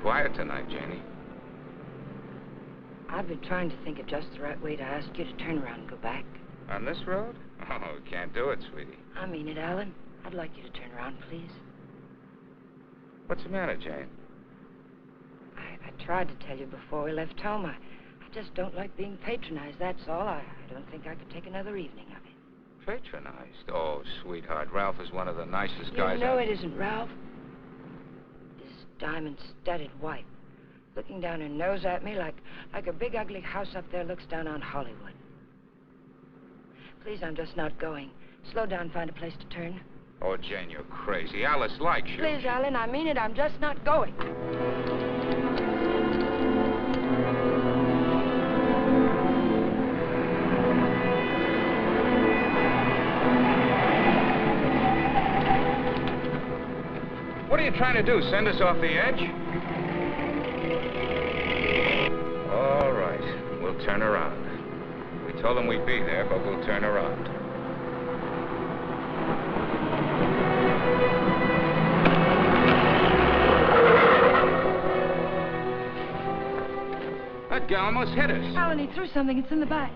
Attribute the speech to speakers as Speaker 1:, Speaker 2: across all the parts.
Speaker 1: quiet tonight, Janie.
Speaker 2: I've been trying to think of just the right way to ask you to turn around and go back.
Speaker 1: On this road? Oh, we can't do it, sweetie.
Speaker 2: I mean it, Alan. I'd like you to turn around, please.
Speaker 1: What's the matter, Jane?
Speaker 2: I tried to tell you before we left home. I just don't like being patronized, that's all. I don't think I could take another evening of it.
Speaker 1: Patronized? Oh, sweetheart, Ralph is one of the nicest guys.
Speaker 2: You know it isn't, Ralph. This diamond-studded wife, looking down her nose at me like a big, ugly house up there looks down on Hollywood. Please, I'm just not going. Slow down, find a place to turn.
Speaker 1: Oh, Jane, you're crazy. Alice likes you.
Speaker 2: Please, Alan, I mean it. I'm just not going.
Speaker 1: What are you trying to do, send us off the edge? All right, we'll turn around. We told them we'd be there, but we'll turn around. That gal almost hit us.
Speaker 2: Alan, he threw something. It's in the back.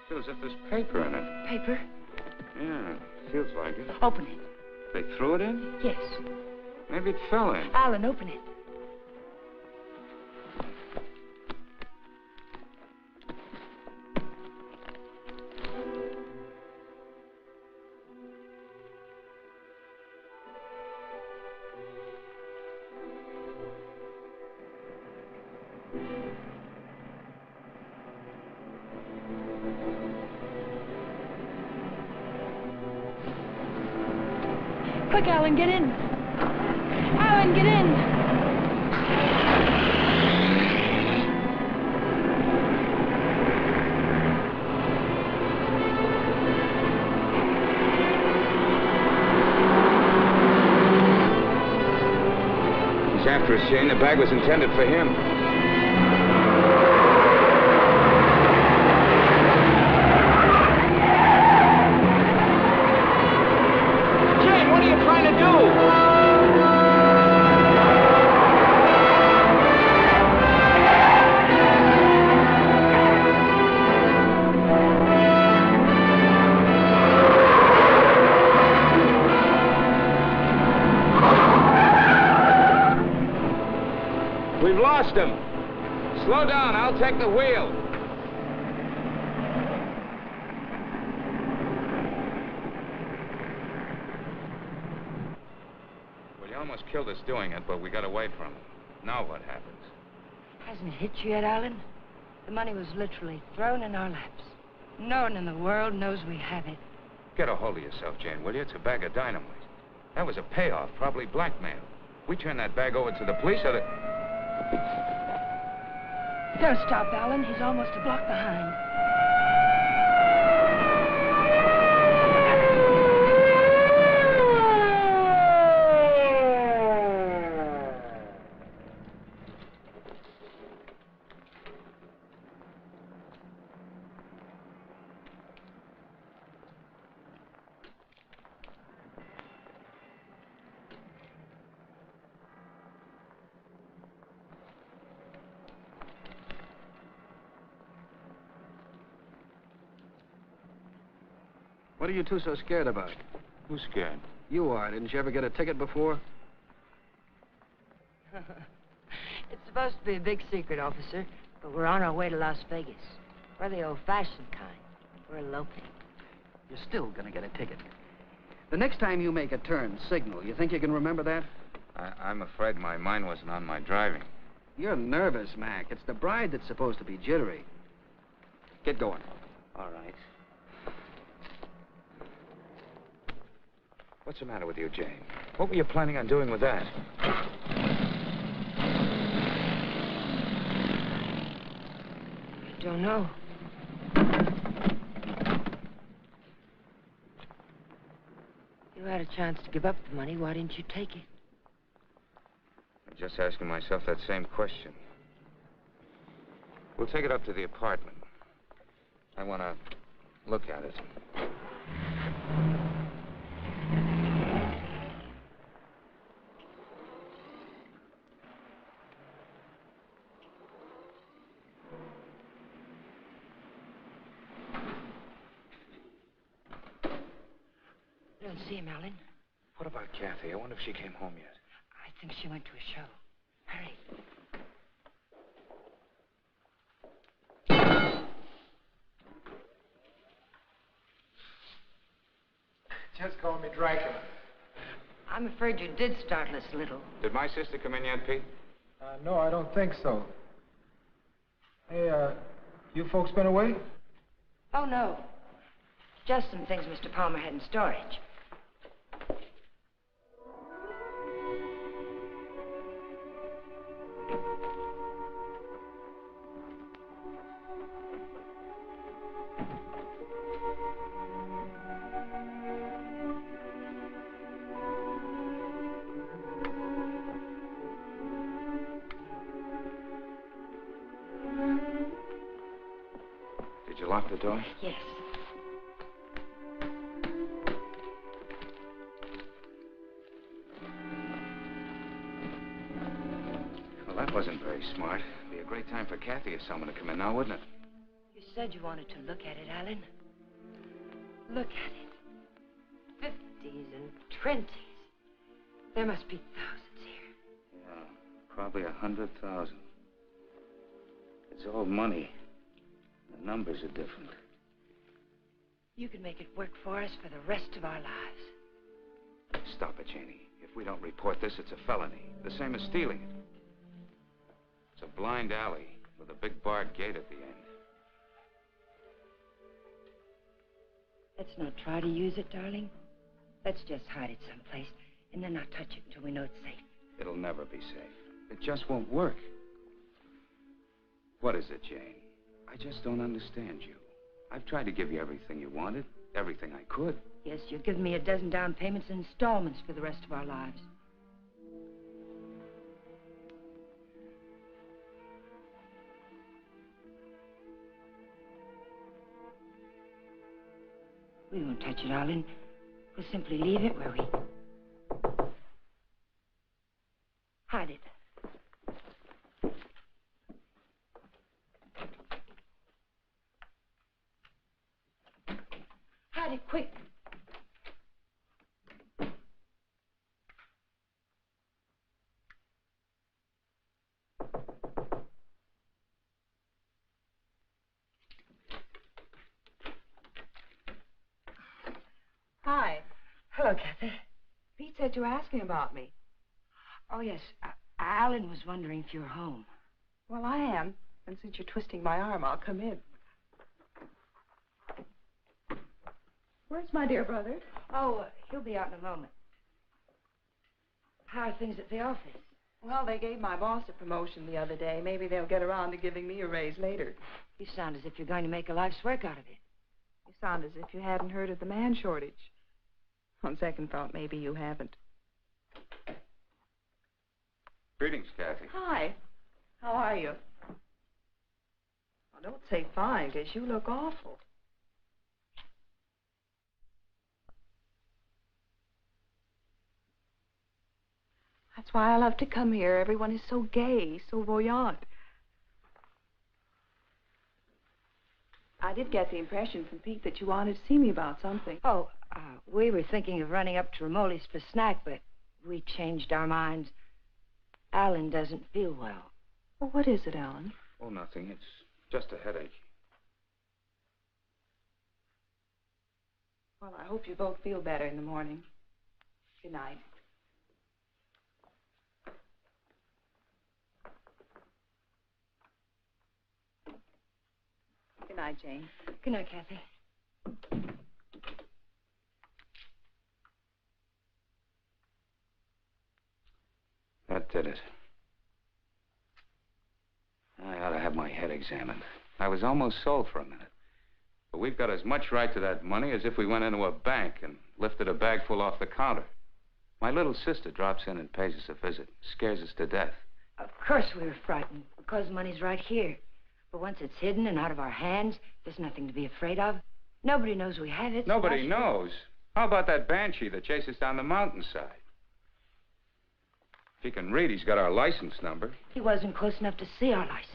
Speaker 1: Feels as if there's paper in it.
Speaker 2: Paper?
Speaker 1: Yeah, feels like it.
Speaker 2: Open it.
Speaker 1: They threw it in?
Speaker 2: Yes.
Speaker 1: Maybe it fell in.
Speaker 2: Alan, open it. Quick, Alan, get in. Alan, get in.
Speaker 1: He's after us, Jane. The bag was intended for him. We've lost him. Slow down, I'll take the wheel. Well, you almost killed us doing it, but we got away from him. Now what happens?
Speaker 2: Hasn't it hit you yet, Alan? The money was literally thrown in our laps. No one in the world knows we have it.
Speaker 1: Get a hold of yourself, Jane, will you? It's a bag of dynamite. That was a payoff, probably blackmail. We turn that bag over to the police, or the...
Speaker 2: Don't stop, Alan. He's almost a block behind.
Speaker 3: What are you two so scared about?
Speaker 1: Who's scared?
Speaker 3: You are. Didn't you ever get a ticket before?
Speaker 2: It's supposed to be a big secret, officer, but we're on our way to Las Vegas. We're the old-fashioned kind. We're eloping.
Speaker 3: You're still gonna get a ticket. The next time you make a turn, signal. You think you can remember that?
Speaker 1: I'm afraid my mind wasn't on my driving.
Speaker 3: You're nervous, Mac. It's the bride that's supposed to be jittery. Get going.
Speaker 1: All right. What's the matter with you, Jane? What were you planning on doing with that?
Speaker 2: I don't know. You had a chance to give up the money. Why didn't you take it?
Speaker 1: I'm just asking myself that same question. We'll take it up to the apartment. I want to look at it.
Speaker 2: and see him, Alan.
Speaker 1: What about Kathy? I wonder if she came home yet.
Speaker 2: I think she went to a show. Hurry.
Speaker 4: Just call me Dracula.
Speaker 2: I'm afraid you did startle us a little.
Speaker 1: Did my sister come in yet, Pete?
Speaker 4: No, I don't think so. Hey, you folks been away?
Speaker 2: Oh, no. Just some things Mr. Palmer had in storage.
Speaker 1: Did you lock the door?
Speaker 2: Yes.
Speaker 1: Well, that wasn't very smart. It'd be a great time for Kathy or someone to come in now, wouldn't it?
Speaker 2: You said you wanted to look at it, Alan. Look at it. 50s and 20s. There must be thousands here.
Speaker 1: Yeah, probably 100,000. It's all money. The numbers are different.
Speaker 2: You could make it work for us for the rest of our lives.
Speaker 1: Stop it, Janie. If we don't report this, it's a felony. The same as stealing it. It's a blind alley with a big barred gate at the end.
Speaker 2: Let's not try to use it, darling. Let's just hide it someplace and then not touch it until we know it's safe.
Speaker 1: It'll never be safe. It just won't work. What is it, Jane? I just don't understand you. I've tried to give you everything you wanted, everything I could.
Speaker 2: Yes, you've given me a dozen down payments and installments for the rest of our lives. We won't touch it, Alan. We'll simply leave it where we... hide it. Hide it, quick.
Speaker 5: Hi.
Speaker 2: Hello, Kathy.
Speaker 5: Pete said you were asking about me.
Speaker 2: Oh, yes. Alan was wondering if you were home.
Speaker 5: Well, I am. And since you're twisting my arm, I'll come in. Where's my dear brother?
Speaker 2: Oh, he'll be out in a moment. How are things at the office?
Speaker 5: Well, they gave my boss a promotion the other day. Maybe they'll get around to giving me a raise later.
Speaker 2: You sound as if you're going to make a life's work out of it.
Speaker 5: You sound as if you hadn't heard of the man shortage. On second thought, maybe you haven't.
Speaker 1: Greetings, Kathy.
Speaker 5: Hi. How are you? Well, don't say fine, because you look awful. That's why I love to come here. Everyone is so gay, so voyant. I did get the impression from Pete that you wanted to see me about something.
Speaker 2: Oh, we were thinking of running up to Ramoli's for a snack, but we changed our minds. Alan doesn't feel well.
Speaker 5: Well, what is it, Alan?
Speaker 1: Oh, nothing. It's just a headache.
Speaker 5: Well, I hope you both feel better in the morning. Good night. Good night, Jane.
Speaker 2: Good night, Kathy.
Speaker 1: That did it. I ought to have my head examined. I was almost sold for a minute. But we've got as much right to that money as if we went into a bank and lifted a bag full off the counter. My little sister drops in and pays us a visit. Scares us to death.
Speaker 2: Of course we were frightened, because money's right here. But once it's hidden and out of our hands, there's nothing to be afraid of. Nobody knows we have it.
Speaker 1: Nobody knows. How about that banshee that chases down the mountainside? If he can read, he's got our license number.
Speaker 2: He wasn't close enough to see our license.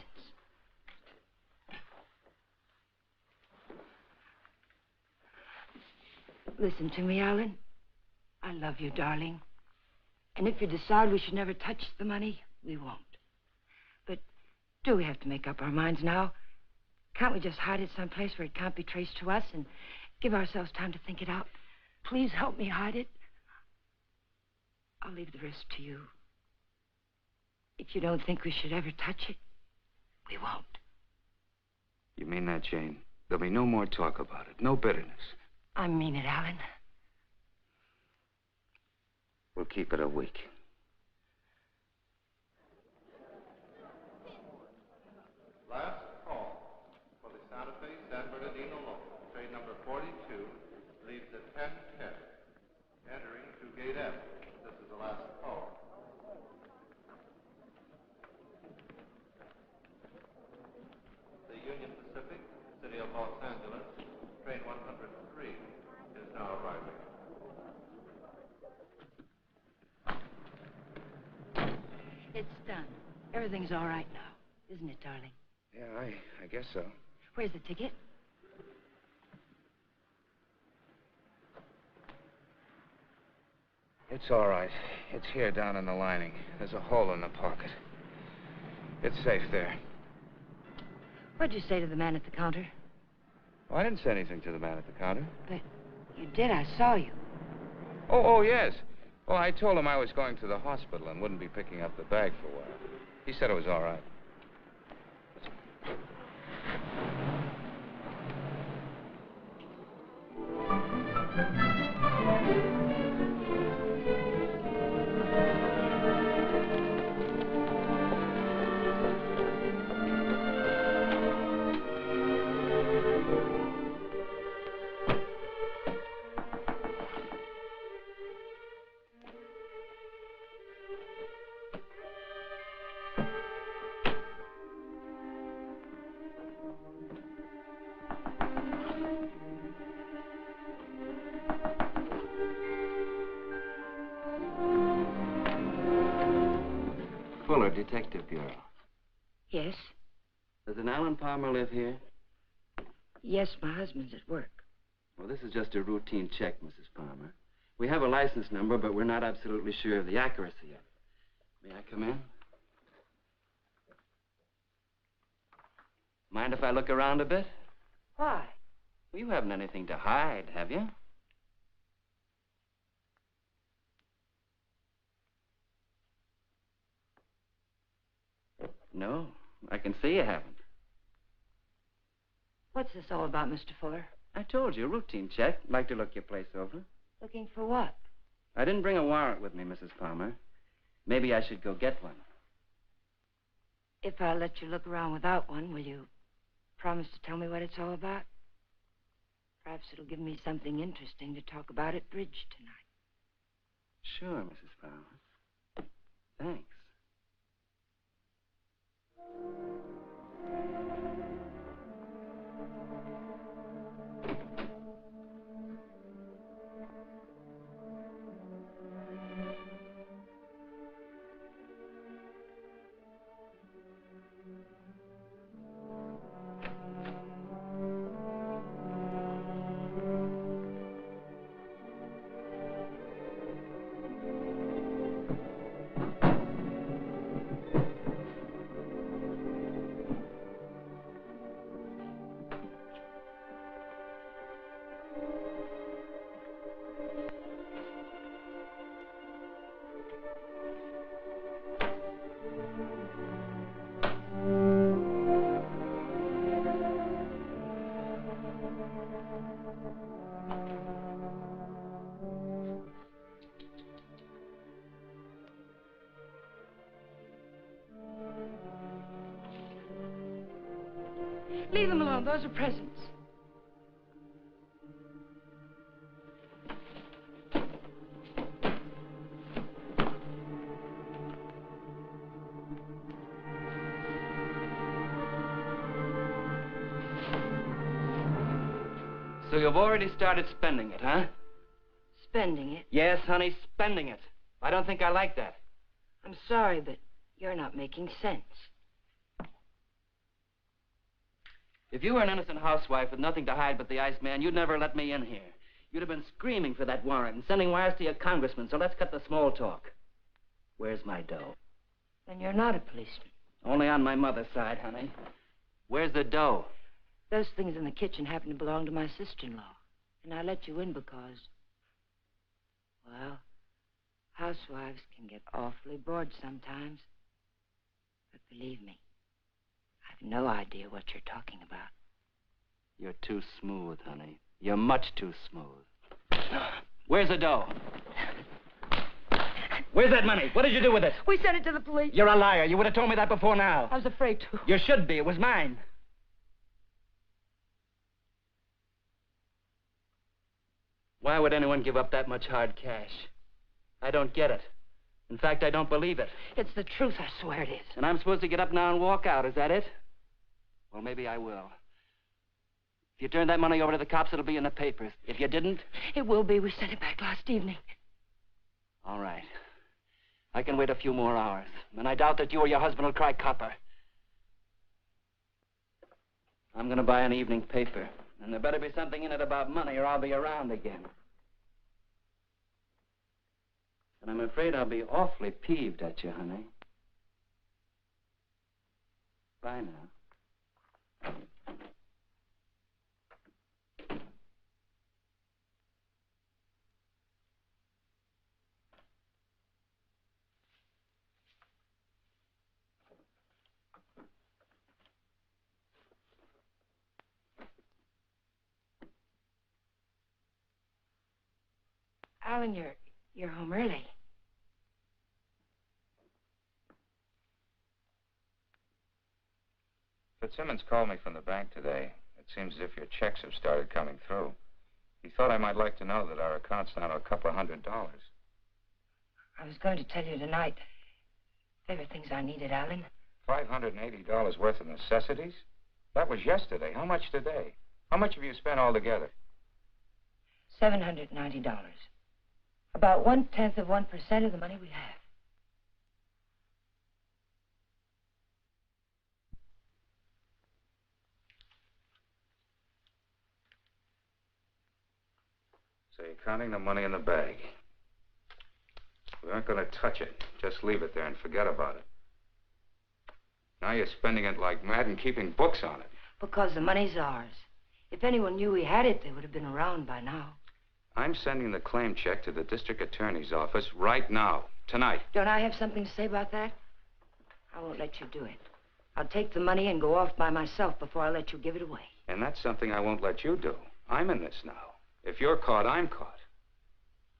Speaker 2: Listen to me, Alan. I love you, darling. And if you decide we should never touch the money, we won't. But do we have to make up our minds now? Can't we just hide it someplace where it can't be traced to us and give ourselves time to think it out? Please help me hide it. I'll leave the rest to you. If you don't think we should ever touch it, we won't.
Speaker 1: You mean that, Jane? There'll be no more talk about it, no bitterness.
Speaker 2: I mean it, Alan.
Speaker 1: We'll keep it a week.
Speaker 6: Last call for the Santa Fe San Bernardino local. Train number 42 leaves at 10:10, entering through Gate F. This is the last call. The Union Pacific, City of Los Angeles, train 103 is now arriving.
Speaker 2: It's done. Everything's all right now, isn't it, darling?
Speaker 1: Yeah, I guess so.
Speaker 2: Where's the ticket?
Speaker 1: It's all right. It's here down in the lining. There's a hole in the pocket. It's safe there.
Speaker 2: What'd you say to the man at the counter?
Speaker 1: Oh, I didn't say anything to the man at the counter.
Speaker 2: But you did. I saw you.
Speaker 1: Oh, yes. Well, I told him I was going to the hospital and wouldn't be picking up the bag for a while. He said it was all right.
Speaker 7: Fuller, Detective Bureau.
Speaker 2: Yes?
Speaker 7: Does an Alan Palmer live here?
Speaker 2: Yes, my husband's at work.
Speaker 7: Well, this is just a routine check, Mrs. Palmer. We have a license number, but we're not absolutely sure of the accuracy of it. May I come in? Mind if I look around a bit?
Speaker 2: Why?
Speaker 7: Well, you haven't anything to hide, have you? No, I can see you haven't.
Speaker 2: What's this all about, Mr. Fuller?
Speaker 7: I told you, routine check. Like to look your place over.
Speaker 2: Looking for what?
Speaker 7: I didn't bring a warrant with me, Mrs. Palmer. Maybe I should go get one.
Speaker 2: If I let you look around without one, will you promise to tell me what it's all about? Perhaps it'll give me something interesting to talk about at bridge tonight.
Speaker 7: Sure, Mrs. Palmer. Thanks.
Speaker 2: Leave them alone. Those are presents.
Speaker 7: So you've already started spending it, huh?
Speaker 2: Spending it?
Speaker 7: Yes, honey, spending it. I don't think I like that.
Speaker 2: I'm sorry, but you're not making sense.
Speaker 7: If you were an innocent housewife with nothing to hide but the Iceman, you'd never let me in here.
Speaker 3: You'd have been screaming for that warrant and sending wires to your congressman, so let's cut the small talk. Where's my dough?
Speaker 2: Then you're not a policeman.
Speaker 3: Only on my mother's side, honey. Where's the dough?
Speaker 2: Those things in the kitchen happen to belong to my sister-in-law. And I let you in because, well, housewives can get awfully bored sometimes. But believe me, I've no idea what you're talking about.
Speaker 3: You're too smooth, honey. You're much too smooth. Where's the dough? Where's that money? What did you do with it?
Speaker 2: We sent it to the police.
Speaker 3: You're a liar. You would have told me that before now.
Speaker 2: I was afraid to.
Speaker 3: You should be. It was mine. Why would anyone give up that much hard cash? I don't get it. In fact, I don't believe it.
Speaker 2: It's the truth, I swear it is.
Speaker 3: And I'm supposed to get up now and walk out, is that it? Well, maybe I will. If you turn that money over to the cops, it'll be in the papers. If you didn't...
Speaker 2: It will be. We sent it back last evening.
Speaker 3: All right. I can wait a few more hours. And I doubt that you or your husband will cry copper. I'm going to buy an evening paper. And there better be something in it about money or I'll be around again. And I'm afraid I'll be awfully peeved at you, honey. Bye now.
Speaker 2: Alan, you're home early.
Speaker 1: Fitzsimmons called me from the bank today. It seems as if your checks have started coming through. He thought I might like to know that our account's down to a couple of $100.
Speaker 2: I was going to tell you tonight. There were things I needed, Alan.
Speaker 1: $580 worth of necessities? That was yesterday. How much today? How much have you spent altogether?
Speaker 2: $790. About 1/10 of 1% of the money we have.
Speaker 1: So you're counting the money in the bag. We aren't going to touch it. Just leave it there and forget about it. Now you're spending it like mad and keeping books on it.
Speaker 2: Because the money's ours. If anyone knew we had it, they would have been around by now.
Speaker 1: I'm sending the claim check to the district attorney's office right now, tonight.
Speaker 2: Don't I have something to say about that? I won't let you do it. I'll take the money and go off by myself before I let you give it away.
Speaker 1: And that's something I won't let you do. I'm in this now. If you're caught, I'm caught.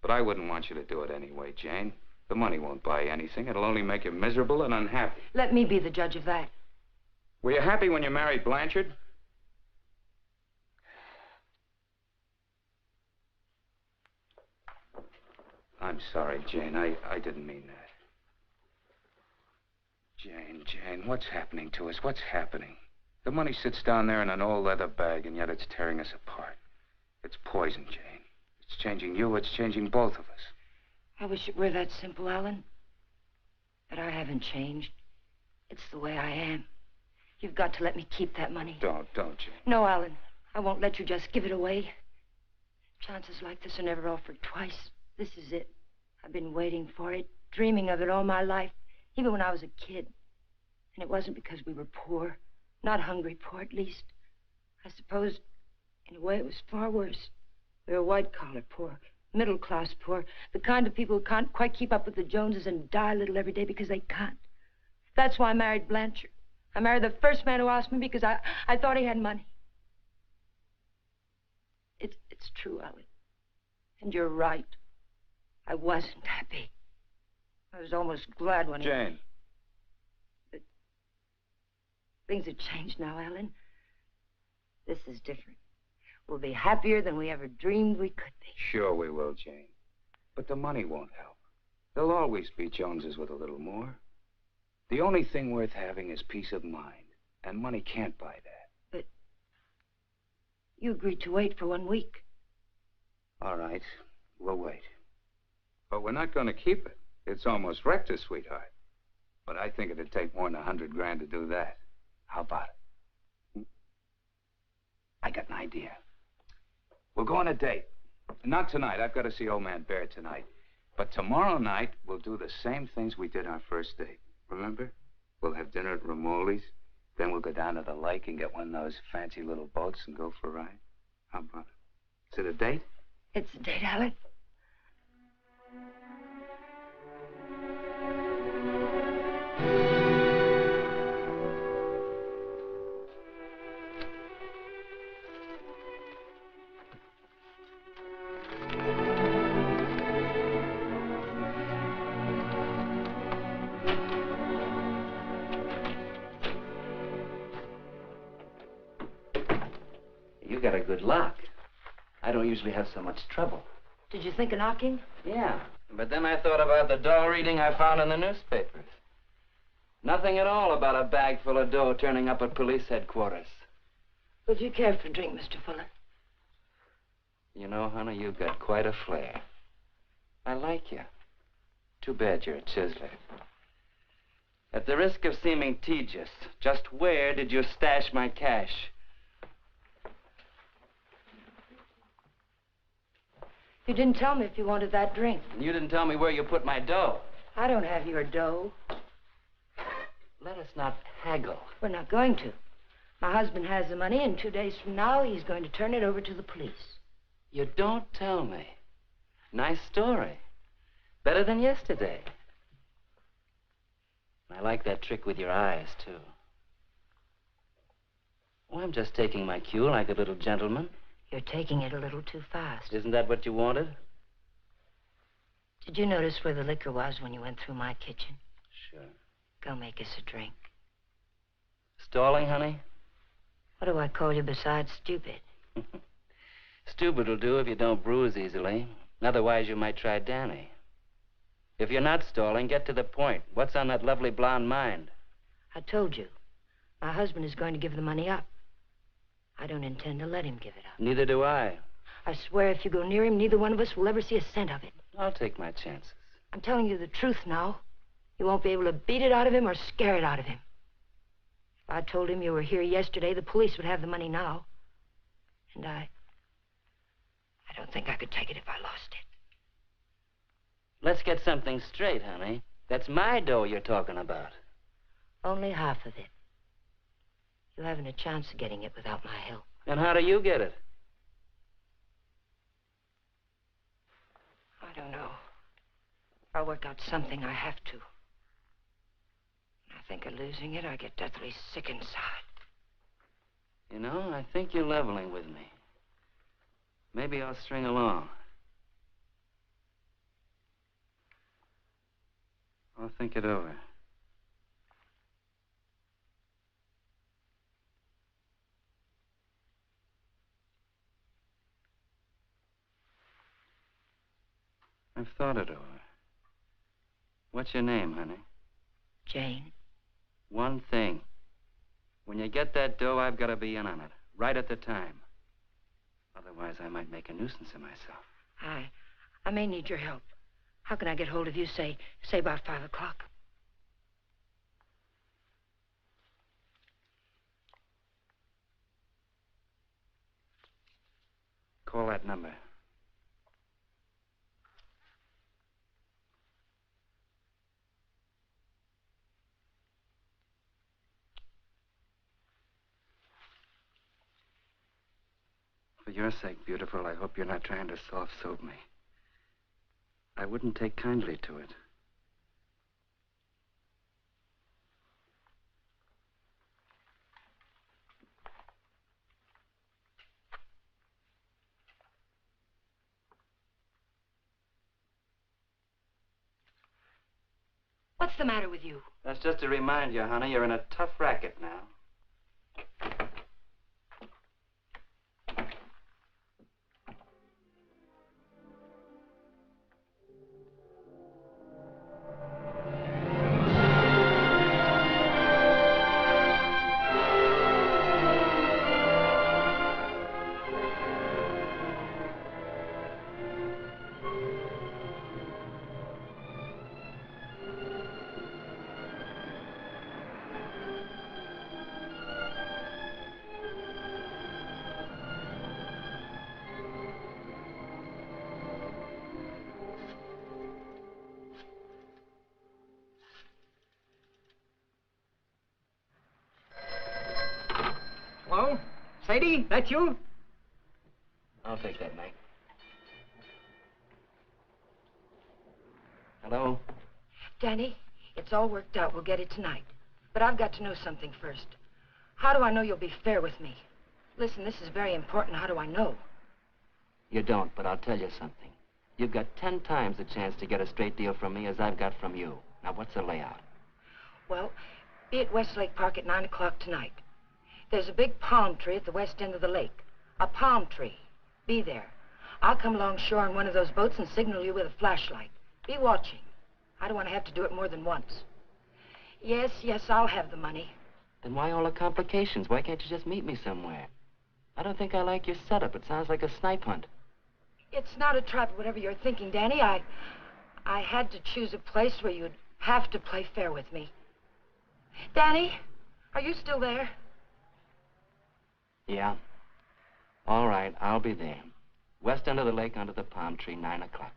Speaker 1: But I wouldn't want you to do it anyway, Jane. The money won't buy anything. It'll only make you miserable and unhappy.
Speaker 2: Let me be the judge of that.
Speaker 1: Were you happy when you married Blanchard? I'm sorry, Jane. I didn't mean that. Jane, what's happening to us? What's happening? The money sits down there in an old leather bag, and yet it's tearing us apart. It's poison, Jane. It's changing you. It's changing both of us.
Speaker 2: I wish it were that simple, Alan. But I haven't changed. It's the way I am. You've got to let me keep that money.
Speaker 1: Don't, Jane.
Speaker 2: No, Alan. I won't let you just give it away. Chances like this are never offered twice. This is it. I've been waiting for it, dreaming of it all my life, even when I was a kid. And it wasn't because we were poor. Not hungry poor, at least. I suppose, in a way, it was far worse. We were white-collar poor, middle-class poor, the kind of people who can't quite keep up with the Joneses and die a little every day because they can't. That's why I married Blanchard. I married the first man who asked me because I thought he had money. It's true, Alan. And you're right. I wasn't happy. I was almost glad when
Speaker 1: Jane.
Speaker 2: But things have changed now, Alan. This is different. We'll be happier than we ever dreamed we could be.
Speaker 1: Sure we will, Jane. But the money won't help. There'll always be Joneses with a little more. The only thing worth having is peace of mind. And money can't buy that.
Speaker 2: But you agreed to wait for 1 week.
Speaker 1: All right. We'll wait. But we're not going to keep it. It's almost wrecked us, sweetheart. But I think it'd take more than $100 grand to do that. How about it? I got an idea. We'll go on a date. Not tonight. I've got to see old man Bear tonight. But tomorrow night, we'll do the same things we did our first date. Remember? We'll have dinner at Ramoli's. Then we'll go down to the lake and get one of those fancy little boats and go for a ride. How about it? Is it a date?
Speaker 2: It's a date, Alec.
Speaker 3: You got a good lock. I don't usually have so much trouble.
Speaker 2: Did you think of knocking?
Speaker 3: Yeah, but then I thought about the dull reading I found in the newspapers. Nothing at all about a bag full of dough turning up at police headquarters.
Speaker 2: Would you care for a drink, Mr. Fuller?
Speaker 3: You know, honey, you've got quite a flair. I like you. Too bad you're a chiseler. At the risk of seeming tedious, just where did you stash my cash?
Speaker 2: You didn't tell me if you wanted that drink.
Speaker 3: And you didn't tell me where you put my dough.
Speaker 2: I don't have your dough.
Speaker 3: Let us not haggle.
Speaker 2: We're not going to. My husband has the money, and 2 days from now, he's going to turn it over to the police.
Speaker 3: You don't tell me. Nice story. Better than yesterday. I like that trick with your eyes, too. Oh, I'm just taking my cue like a little gentleman.
Speaker 2: You're taking it a little too fast.
Speaker 3: Isn't that what you wanted?
Speaker 2: Did you notice where the liquor was when you went through my kitchen?
Speaker 3: Sure.
Speaker 2: Go make us a drink.
Speaker 3: Stalling, honey?
Speaker 2: What do I call you besides stupid?
Speaker 3: Stupid will do if you don't bruise easily. Otherwise, you might try Danny. If you're not stalling, get to the point. What's on that lovely blonde mind?
Speaker 2: I told you. My husband is going to give the money up. I don't intend to let him give it up.
Speaker 3: Neither do I.
Speaker 2: I swear if you go near him, neither one of us will ever see a cent of it.
Speaker 3: I'll take my chances.
Speaker 2: I'm telling you the truth now. You won't be able to beat it out of him or scare it out of him. If I told him you were here yesterday, the police would have the money now. And I don't think I could take it if I lost it.
Speaker 3: Let's get something straight, honey. That's my dough you're talking about.
Speaker 2: Only half of it. You haven't a chance of getting it without my help.
Speaker 3: And how do you get it?
Speaker 2: I don't know. I'll work out something. I have to. When I think of losing it, I get deathly sick inside.
Speaker 3: You know, I think you're leveling with me. Maybe I'll string along. I'll think it over. I've thought it over. What's your name, honey?
Speaker 2: Jane.
Speaker 3: One thing. When you get that dough, I've got to be in on it, right at the time. Otherwise, I might make a nuisance of myself.
Speaker 2: I may need your help. How can I get hold of you, say about 5 o'clock?
Speaker 3: Call that number. For your sake, beautiful, I hope you're not trying to soft-soap me. I wouldn't take kindly to it.
Speaker 2: What's the matter with you?
Speaker 3: That's just to remind you, honey, you're in a tough racket now.
Speaker 8: Eddie, that you?
Speaker 7: I'll take that, Mike. Hello?
Speaker 2: Danny, it's all worked out. We'll get it tonight. But I've got to know something first. How do I know you'll be fair with me? Listen, this is very important. How do I know?
Speaker 7: You don't, but I'll tell you something. You've got 10 times the chance to get a straight deal from me as I've got from you. Now, what's the layout?
Speaker 2: Well, be at Westlake Park at 9 o'clock tonight. There's a big palm tree at the west end of the lake. A palm tree. Be there. I'll come along shore on one of those boats and signal you with a flashlight. Be watching. I don't want to have to do it more than once. Yes, I'll have the money.
Speaker 7: Then why all the complications? Why can't you just meet me somewhere? I don't think I like your setup. It sounds like a snipe hunt.
Speaker 2: It's not a trap, whatever you're thinking, Danny. I had to choose a place where you'd have to play fair with me. Danny, are you still there?
Speaker 7: Yeah. All right, I'll be there. West end of the lake under the palm tree, 9 o'clock.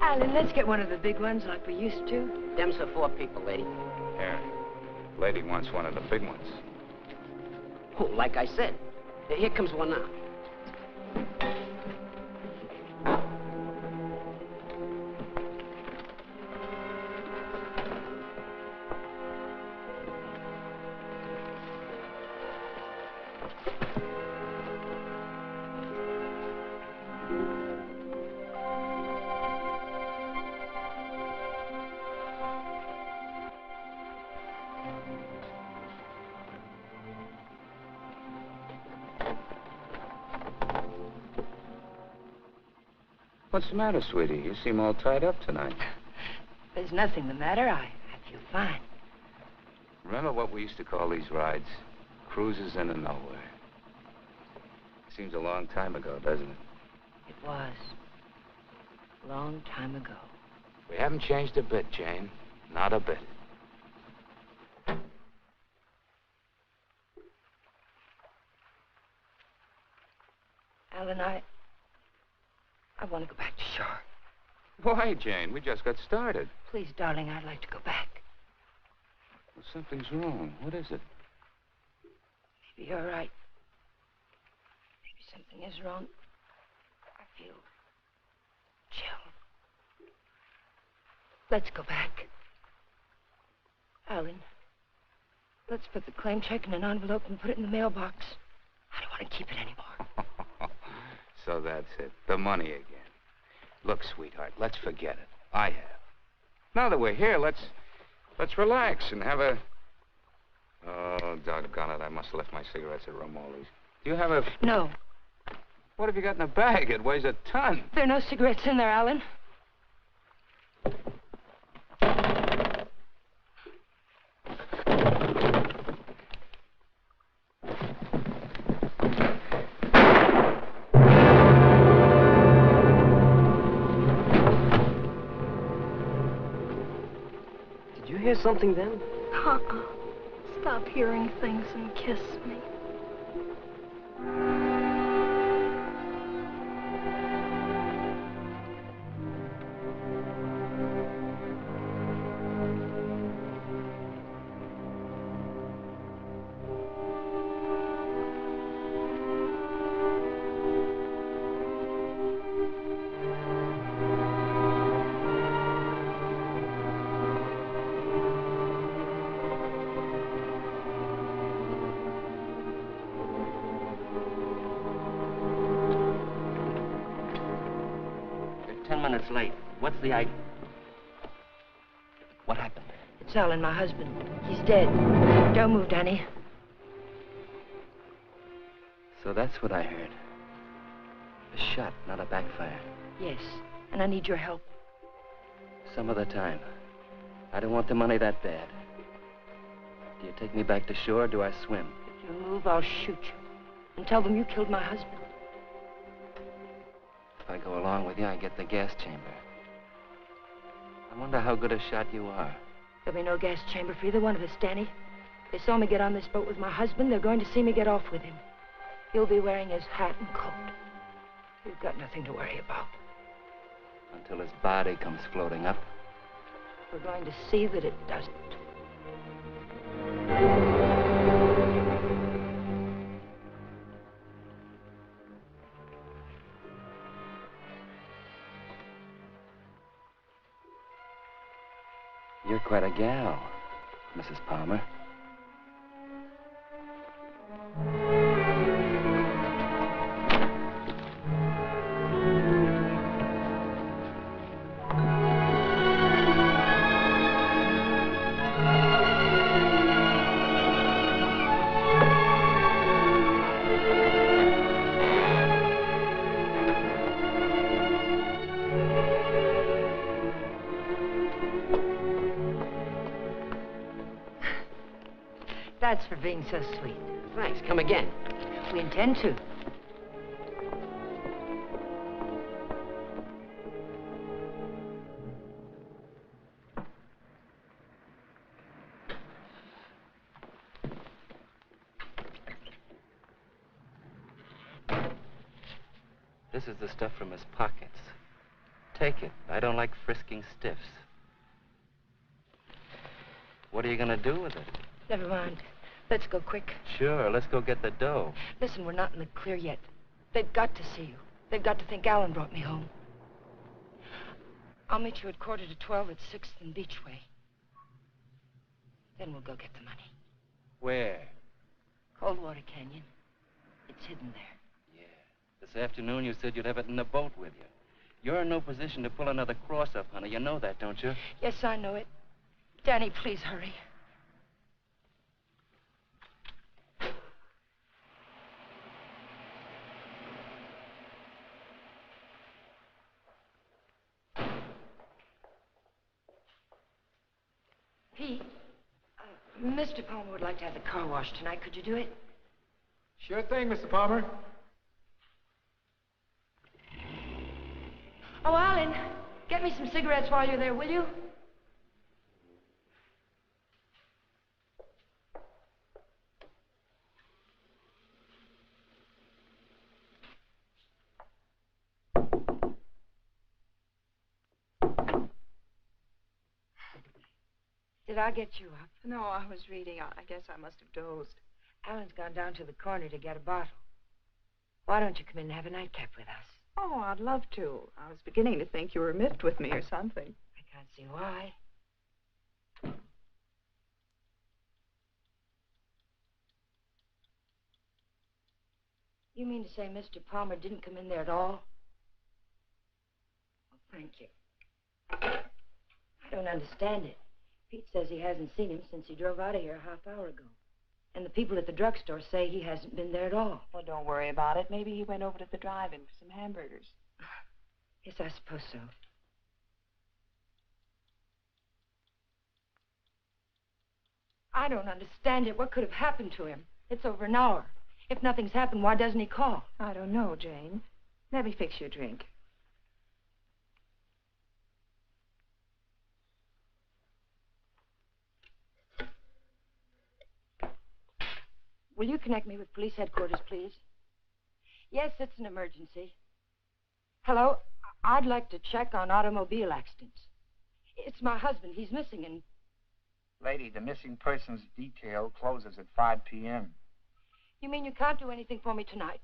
Speaker 2: Alan, let's get one of the big ones like we used to.
Speaker 8: Them's for 4 people, lady.
Speaker 1: Yeah. Lady wants one of the big ones.
Speaker 8: Oh, like I said. Here comes one now.
Speaker 1: What's the matter, sweetie? You seem all tied up tonight.
Speaker 2: There's nothing the matter. I feel fine.
Speaker 1: Remember what we used to call these rides? Cruises into nowhere. Seems a long time ago, doesn't it?
Speaker 2: It was. A long time ago.
Speaker 1: We haven't changed a bit, Jane. Not a bit.
Speaker 2: Alan, I want to go back to shore.
Speaker 1: Why, Jane? We just got started.
Speaker 2: Please, darling, I'd like to go back.
Speaker 1: Well, something's wrong. What is it?
Speaker 2: Maybe you're right. Maybe something is wrong. I feel chill. Let's go back. Alan, let's put the claim check in an envelope and put it in the mailbox. I don't want to keep it anymore.
Speaker 1: So that's it. The money again. Look, sweetheart, let's forget it. I have. Now that we're here, let's relax and have a... Oh, doggone it. I must have left my cigarettes at Romoli's. Do you have a...
Speaker 2: No.
Speaker 1: What have you got in the bag? It weighs a ton.
Speaker 2: There are no cigarettes in there, Alan.
Speaker 8: Hear something then?
Speaker 9: Stop hearing things and kiss me.
Speaker 3: minutes late. What's the idea? What happened?
Speaker 2: It's Alan, my husband. He's dead. Don't move, Danny.
Speaker 3: So that's what I heard. A shot, not a backfire.
Speaker 2: Yes, and I need your help.
Speaker 3: Some other time. I don't want the money that bad. Do you take me back to shore or do I swim?
Speaker 2: If you move, I'll shoot you. And tell them you killed my husband.
Speaker 3: If I go along with you, I get the gas chamber. I wonder how good a shot you are.
Speaker 2: There'll be no gas chamber for either one of us, Danny. They saw me get on this boat with my husband. They're going to see me get off with him. He'll be wearing his hat and coat. You've got nothing to worry about.
Speaker 3: Until his body comes floating up.
Speaker 2: We're going to see that it doesn't.
Speaker 3: You're quite a gal, Mrs. Palmer.
Speaker 2: That's for being so sweet.
Speaker 8: Thanks. Come again.
Speaker 2: We intend to.
Speaker 3: This is the stuff from his pockets. Take it. I don't like frisking stiffs. What are you gonna do with it?
Speaker 2: Never mind. Let's go quick.
Speaker 3: Sure, let's go get the dough.
Speaker 2: Listen, we're not in the clear yet. They've got to see you. They've got to think Alan brought me home. I'll meet you at 11:45 at 6th and Beachway. Then we'll go get the money.
Speaker 3: Where?
Speaker 2: Coldwater Canyon. It's hidden there.
Speaker 3: Yeah. This afternoon you said you'd have it in the boat with you. You're in no position to pull another cross-up, honey. You know that, don't you?
Speaker 2: Yes, I know it. Danny, please hurry. Pete, Mr. Palmer would like to have the car washed tonight. Could you do it?
Speaker 4: Sure thing, Mr. Palmer.
Speaker 2: Oh, Alan, get me some cigarettes while you're there, will you? Did I get you up?
Speaker 5: No, I was reading. I guess I must have dozed.
Speaker 2: Alan's gone down to the corner to get a bottle. Why don't you come in and have a nightcap with us?
Speaker 5: Oh, I'd love to. I was beginning to think you were miffed with me or something.
Speaker 2: I can't see why. You mean to say Mr. Palmer didn't come in there at all? Well, thank you. I don't understand it. Pete says he hasn't seen him since he drove out of here a half hour ago. And the people at the drugstore say he hasn't been there at all.
Speaker 5: Well, don't worry about it. Maybe he went over to the drive-in for some hamburgers.
Speaker 2: Yes, I suppose so. I don't understand it. What could have happened to him? It's over an hour. If nothing's happened, why doesn't he call?
Speaker 5: I don't know, Jane. Let me fix you a drink.
Speaker 2: Will you connect me with police headquarters, please? Yes, it's an emergency. Hello? I'd like to check on automobile accidents. It's my husband. He's missing and...
Speaker 10: Lady, the missing persons detail closes at 5 p.m.
Speaker 2: You mean you can't do anything for me tonight?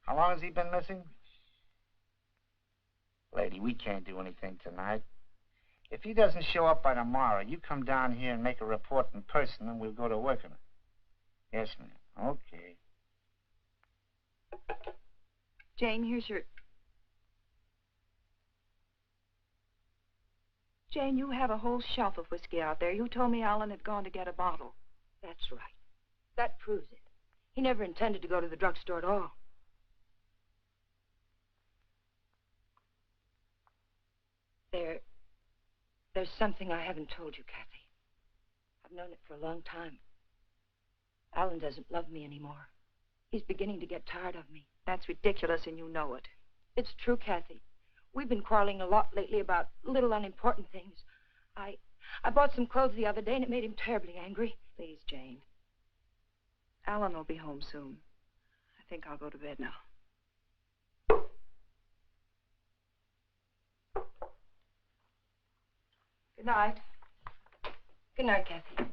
Speaker 10: How long has he been missing? Lady, we can't do anything tonight. If he doesn't show up by tomorrow, you come down here and make a report in person, and we'll go to work on it. Yes, ma'am. Okay.
Speaker 5: Jane, here's your... Jane, you have a whole shelf of whiskey out there. You told me Alan had gone to get a bottle.
Speaker 2: That's right. That proves it. He never intended to go to the drugstore at all. There's something I haven't told you, Kathy. I've known it for a long time. Alan doesn't love me anymore. He's beginning to get tired of me.
Speaker 5: That's ridiculous, and you know it.
Speaker 2: It's true, Kathy. We've been quarreling a lot lately about little unimportant things. I bought some clothes the other day, and it made him terribly angry.
Speaker 5: Please, Jane. Alan will be home soon. I think I'll go to bed now. Good night.
Speaker 2: Good night, Kathy.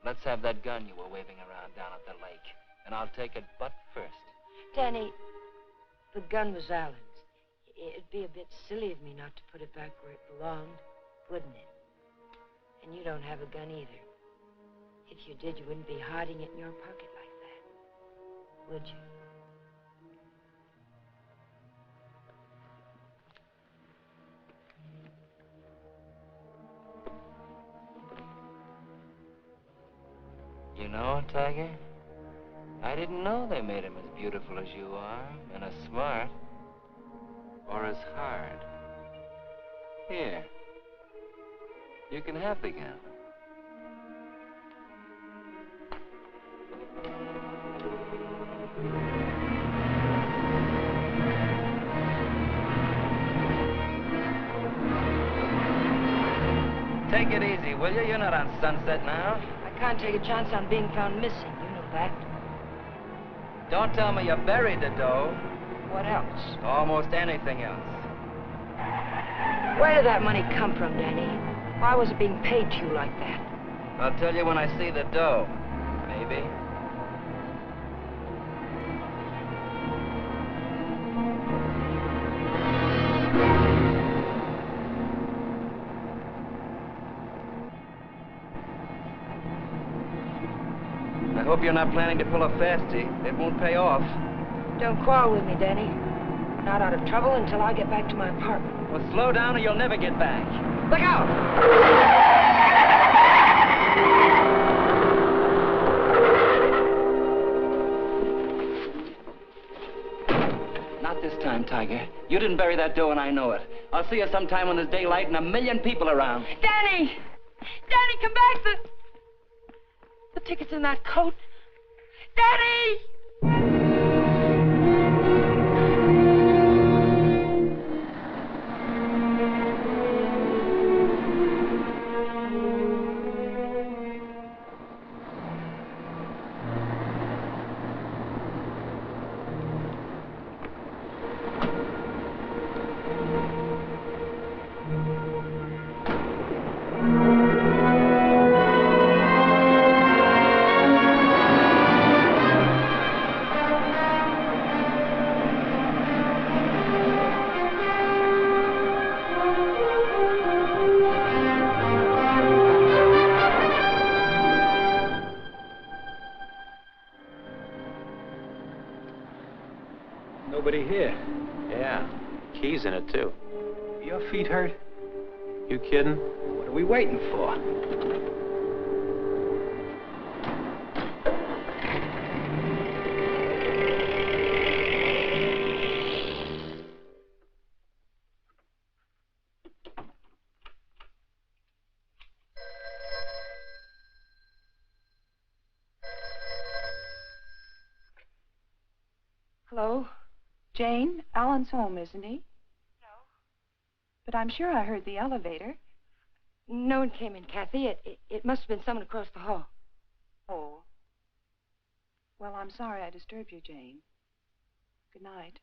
Speaker 3: Let's have that gun you were waving around down at the lake, and I'll take it butt first.
Speaker 2: Danny, the gun was Alan's. It'd be a bit silly of me not to put it back where it belonged, wouldn't it? And you don't have a gun either. If you did, you wouldn't be hiding it in your pocket like that, would you?
Speaker 3: You know, Tiger, I didn't know they made him as beautiful as you are, and as smart, or as hard. Here, you can have the gun. Take it easy, will you? You're not on Sunset now.
Speaker 2: I can't take a chance on being found missing. You know that.
Speaker 3: Don't tell me you buried the dough.
Speaker 2: What else?
Speaker 3: Almost anything else.
Speaker 2: Where did that money come from, Danny? Why was it being paid to you like that?
Speaker 3: I'll tell you when I see the dough. Maybe. I hope you're not planning to pull a fastie. It won't pay off.
Speaker 2: Don't quarrel with me, Danny. Not out of trouble until I get back to my apartment.
Speaker 3: Well, slow down or you'll never get back.
Speaker 2: Look out!
Speaker 3: Not this time, Tiger. You didn't bury that dough and I know it. I'll see you sometime when there's daylight and a million people around.
Speaker 2: Danny! Danny, come back! The ticket's in that coat. Danny!
Speaker 11: Nobody here.
Speaker 12: Yeah, keys in it, too.
Speaker 11: Your feet hurt? You kidding? What are we waiting for?
Speaker 2: Hello?
Speaker 5: Jane, Alan's home, isn't he? No. But I'm sure I heard the elevator.
Speaker 2: No one came in, Kathy. It must have been someone across the hall.
Speaker 5: Oh. Well, I'm sorry I disturbed you, Jane. Good night.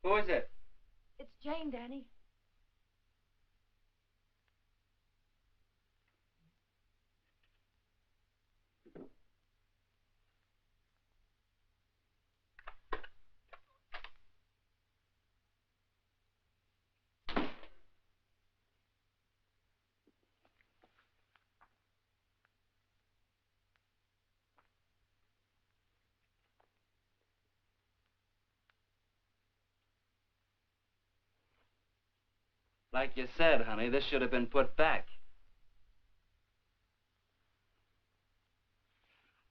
Speaker 3: Who is it?
Speaker 2: It's Jane, Danny.
Speaker 3: Like you said, honey, this should have been put back.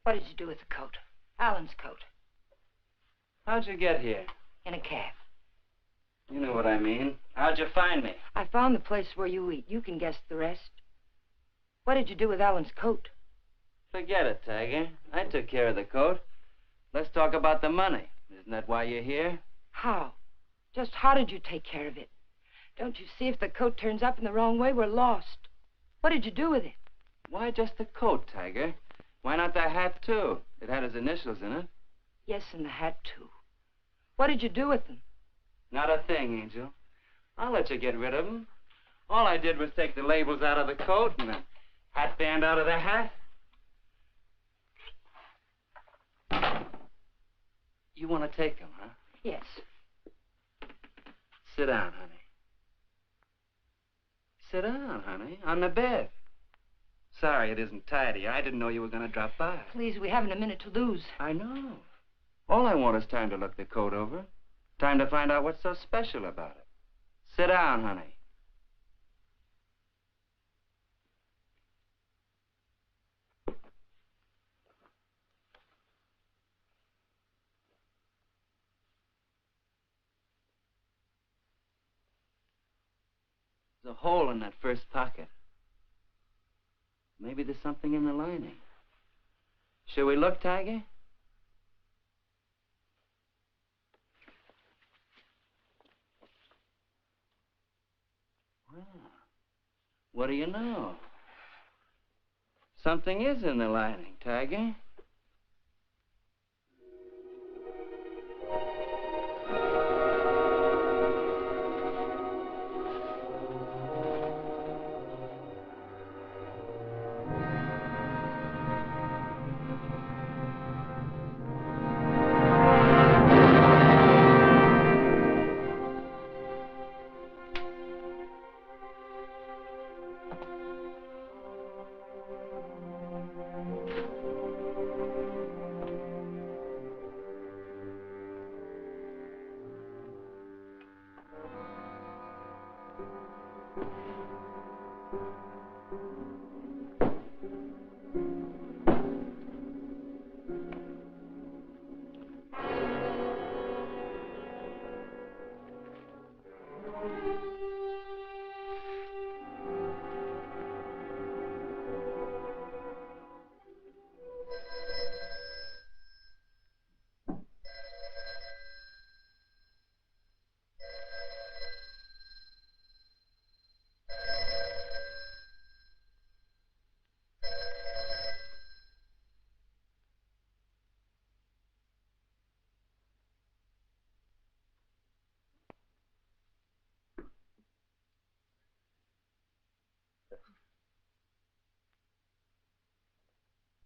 Speaker 2: What did you do with the coat? Alan's coat.
Speaker 3: How'd you get here?
Speaker 2: In a cab.
Speaker 3: You know what I mean. How'd you find me?
Speaker 2: I found the place where you eat. You can guess the rest. What did you do with Alan's coat?
Speaker 3: Forget it, Tiger. I took care of the coat. Let's talk about the money. Isn't that why you're here?
Speaker 2: How? Just how did you take care of it? Don't you see if the coat turns up in the wrong way, we're lost. What did you do with it?
Speaker 3: Why just the coat, Tiger? Why not the hat, too? It had his initials in it.
Speaker 2: Yes, and the hat, too. What did you do with them?
Speaker 3: Not a thing, Angel. I'll let you get rid of them. All I did was take the labels out of the coat and the hatband out of the hat. You want to take them, huh?
Speaker 2: Yes.
Speaker 3: Sit down, honey. Sit down, honey, on the bed. Sorry it isn't tidy. I didn't know you were going to drop by.
Speaker 2: Please, we haven't a minute to lose.
Speaker 3: I know. All I want is time to look the coat over. Time to find out what's so special about it. Sit down, honey. There's a hole in that first pocket. Maybe there's something in the lining. Shall we look, Tiger? Well, what do you know? Something is in the lining, Tiger.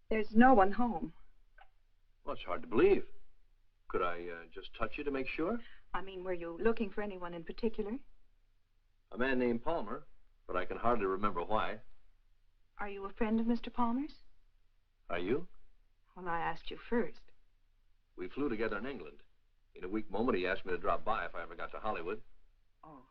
Speaker 5: There's no one home.
Speaker 11: Well, it's hard to believe. Could I just touch you to make sure?
Speaker 5: I mean, were you looking for anyone in particular?
Speaker 11: A man named Palmer, but I can hardly remember why.
Speaker 5: Are you a friend of Mr. Palmer's?
Speaker 11: Are you?
Speaker 5: Well, I asked you first.
Speaker 11: We flew together in England. In a weak moment, he asked me to drop by if I ever got to Hollywood.
Speaker 5: Oh.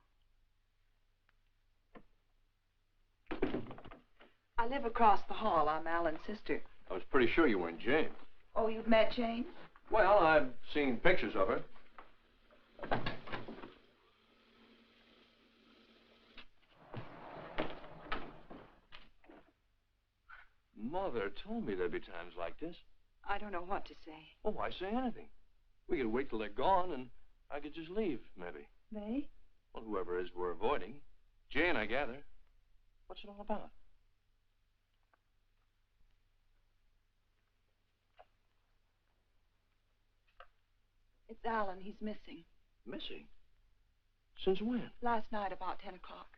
Speaker 5: I live across the hall. I'm Alan's sister.
Speaker 11: I was pretty sure you weren't Jane.
Speaker 5: Oh, you've met Jane?
Speaker 11: Well, I've seen pictures of her. Mother told me there'd be times like this.
Speaker 5: I don't know what to say.
Speaker 11: Oh, why say anything? We could wait till they're gone, and I could just leave, maybe.
Speaker 5: They?
Speaker 11: Well, whoever it is we're avoiding. Jane, I gather. What's it all about?
Speaker 5: It's Alan. He's missing.
Speaker 11: Missing? Since when?
Speaker 5: Last night about 10 o'clock.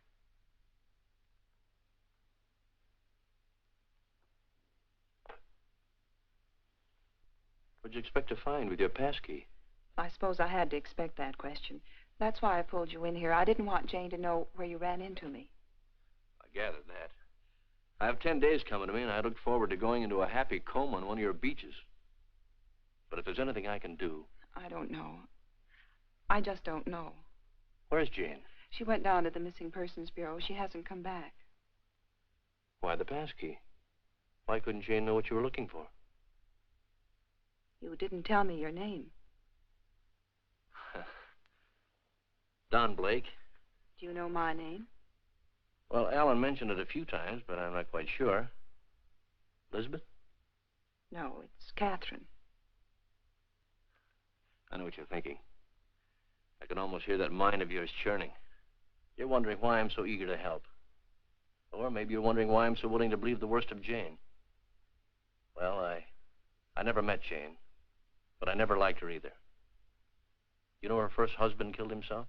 Speaker 11: What'd you expect to find with your passkey?
Speaker 5: I suppose I had to expect that question. That's why I pulled you in here. I didn't want Jane to know where you ran into me.
Speaker 11: I gathered that. I have 10 days coming to me, and I look forward to going into a happy coma on one of your beaches. But if there's anything I can do...
Speaker 5: I don't know. I just don't know.
Speaker 11: Where's Jane?
Speaker 5: She went down to the Missing Persons Bureau. She hasn't come back.
Speaker 11: Why the passkey? Why couldn't Jane know what you were looking for?
Speaker 5: You didn't tell me your name.
Speaker 11: Don Blake.
Speaker 5: Do you know my name?
Speaker 11: Well, Alan mentioned it a few times, but I'm not quite sure. Elizabeth?
Speaker 5: No, it's Catherine.
Speaker 11: I know what you're thinking. I can almost hear that mind of yours churning. You're wondering why I'm so eager to help. Or maybe you're wondering why I'm so willing to believe the worst of Jane. Well, I never met Jane, but I never liked her either. You know her first husband killed himself?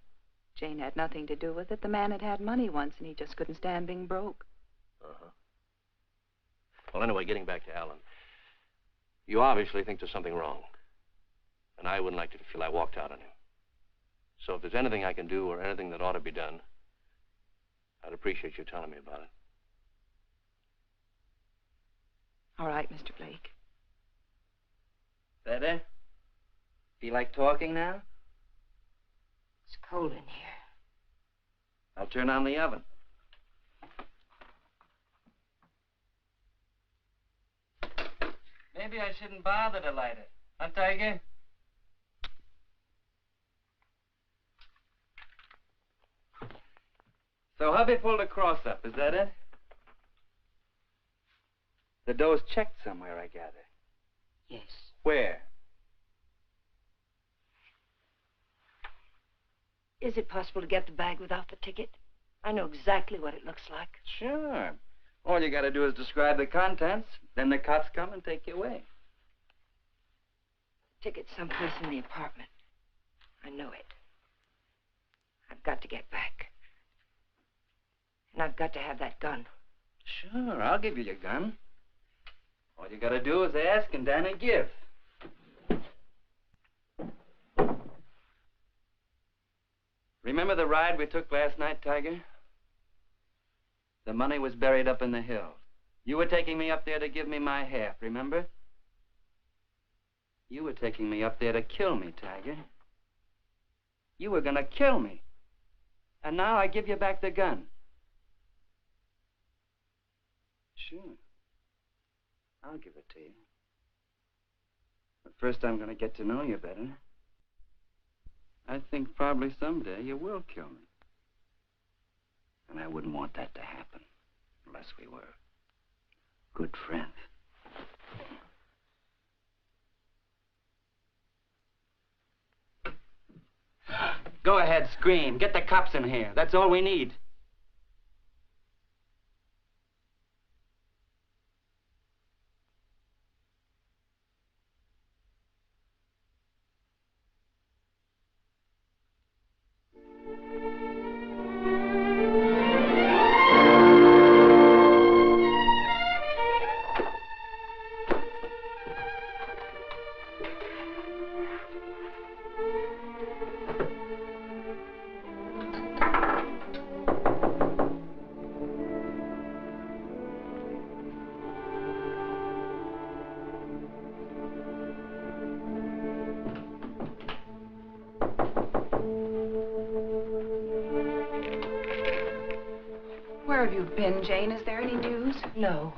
Speaker 5: Jane had nothing to do with it. The man had money once, and he just couldn't stand being broke.
Speaker 11: Uh-huh. Well, anyway, getting back to Alan. You obviously think there's something wrong. And I wouldn't like you to feel I walked out on him. So if there's anything I can do or anything that ought to be done, I'd appreciate you telling me about it.
Speaker 5: All right, Mr. Blake.
Speaker 3: Better? Feel like talking now?
Speaker 2: It's cold in here.
Speaker 3: I'll turn on the oven. Maybe I shouldn't bother to light it. Huh, Tiger? So hubby pulled a cross up, is that it? The dough's checked somewhere, I gather.
Speaker 2: Yes.
Speaker 3: Where?
Speaker 2: Is it possible to get the bag without the ticket? I know exactly what it looks like.
Speaker 3: Sure. All you gotta do is describe the contents, then the cops come and take you away.
Speaker 2: Ticket's someplace in the apartment. I know it. I've got to get back. And I've got to have that gun.
Speaker 3: Sure, I'll give you your gun. All you gotta do is ask and Danny give. Remember the ride we took last night, Tiger? The money was buried up in the hills. You were taking me up there to give me my half, remember? You were taking me up there to kill me, Tiger. You were gonna kill me. And now I give you back the gun. Sure. I'll give it to you. But first I'm gonna get to know you better. I think probably someday you will kill me. And I wouldn't want that to happen unless we were good friends. Go ahead, scream. Get the cops in here. That's all we need.
Speaker 5: Where have you been, Jane? Is there any news?
Speaker 2: No.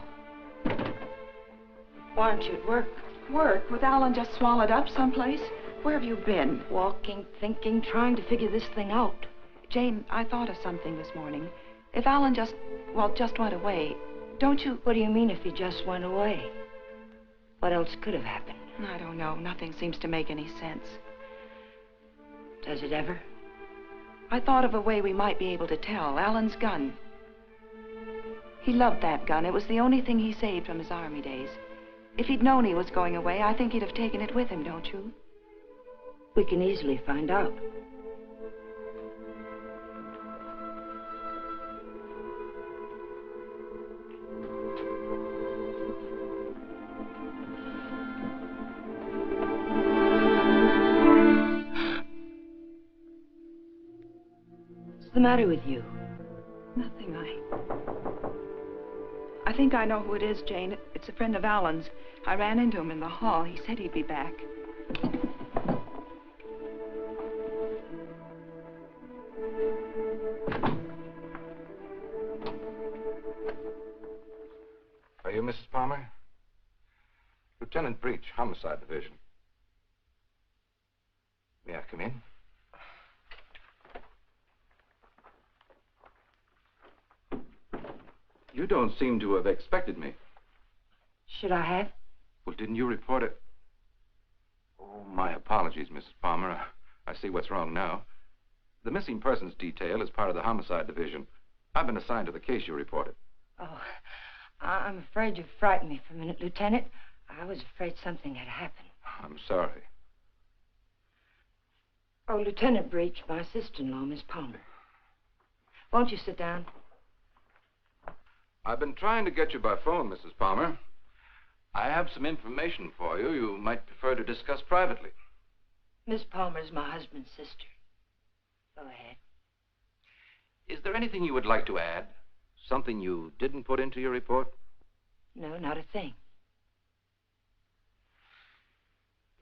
Speaker 2: Why aren't you at work?
Speaker 5: Work? With Alan just swallowed up someplace? Where have you been?
Speaker 2: Walking, thinking, trying to figure this thing out.
Speaker 5: Jane, I thought of something this morning. If Alan just went away, don't you...
Speaker 2: What do you mean if he just went away? What else could have happened?
Speaker 5: I don't know. Nothing seems to make any sense.
Speaker 2: Does it ever?
Speaker 5: I thought of a way we might be able to tell. Alan's gun. He loved that gun. It was the only thing he saved from his army days. If he'd known he was going away, I think he'd have taken it with him, don't you?
Speaker 2: We can easily find out. the matter with you?
Speaker 5: Nothing. I think I know who it is, Jane. It's a friend of Alan's. I ran into him in the hall. He said he'd be back.
Speaker 13: Are you Mrs. Palmer? Lieutenant Breach, Homicide Division. May I come in? You don't seem to have expected me.
Speaker 2: Should I have?
Speaker 13: Well, didn't you report it? Oh, my apologies, Mrs. Palmer. I see what's wrong now. The missing persons detail is part of the Homicide Division. I've been assigned to the case you reported.
Speaker 2: Oh, I'm afraid you frightened me for a minute, Lieutenant. I was afraid something had happened.
Speaker 13: I'm sorry.
Speaker 2: Oh, Lieutenant Breach, my sister-in-law, Miss Palmer. Won't you sit down?
Speaker 13: I've been trying to get you by phone, Mrs. Palmer. I have some information for you you might prefer to discuss privately.
Speaker 2: Miss Palmer's my husband's sister. Go ahead.
Speaker 13: Is there anything you would like to add? Something you didn't put into your report?
Speaker 2: No, not a thing.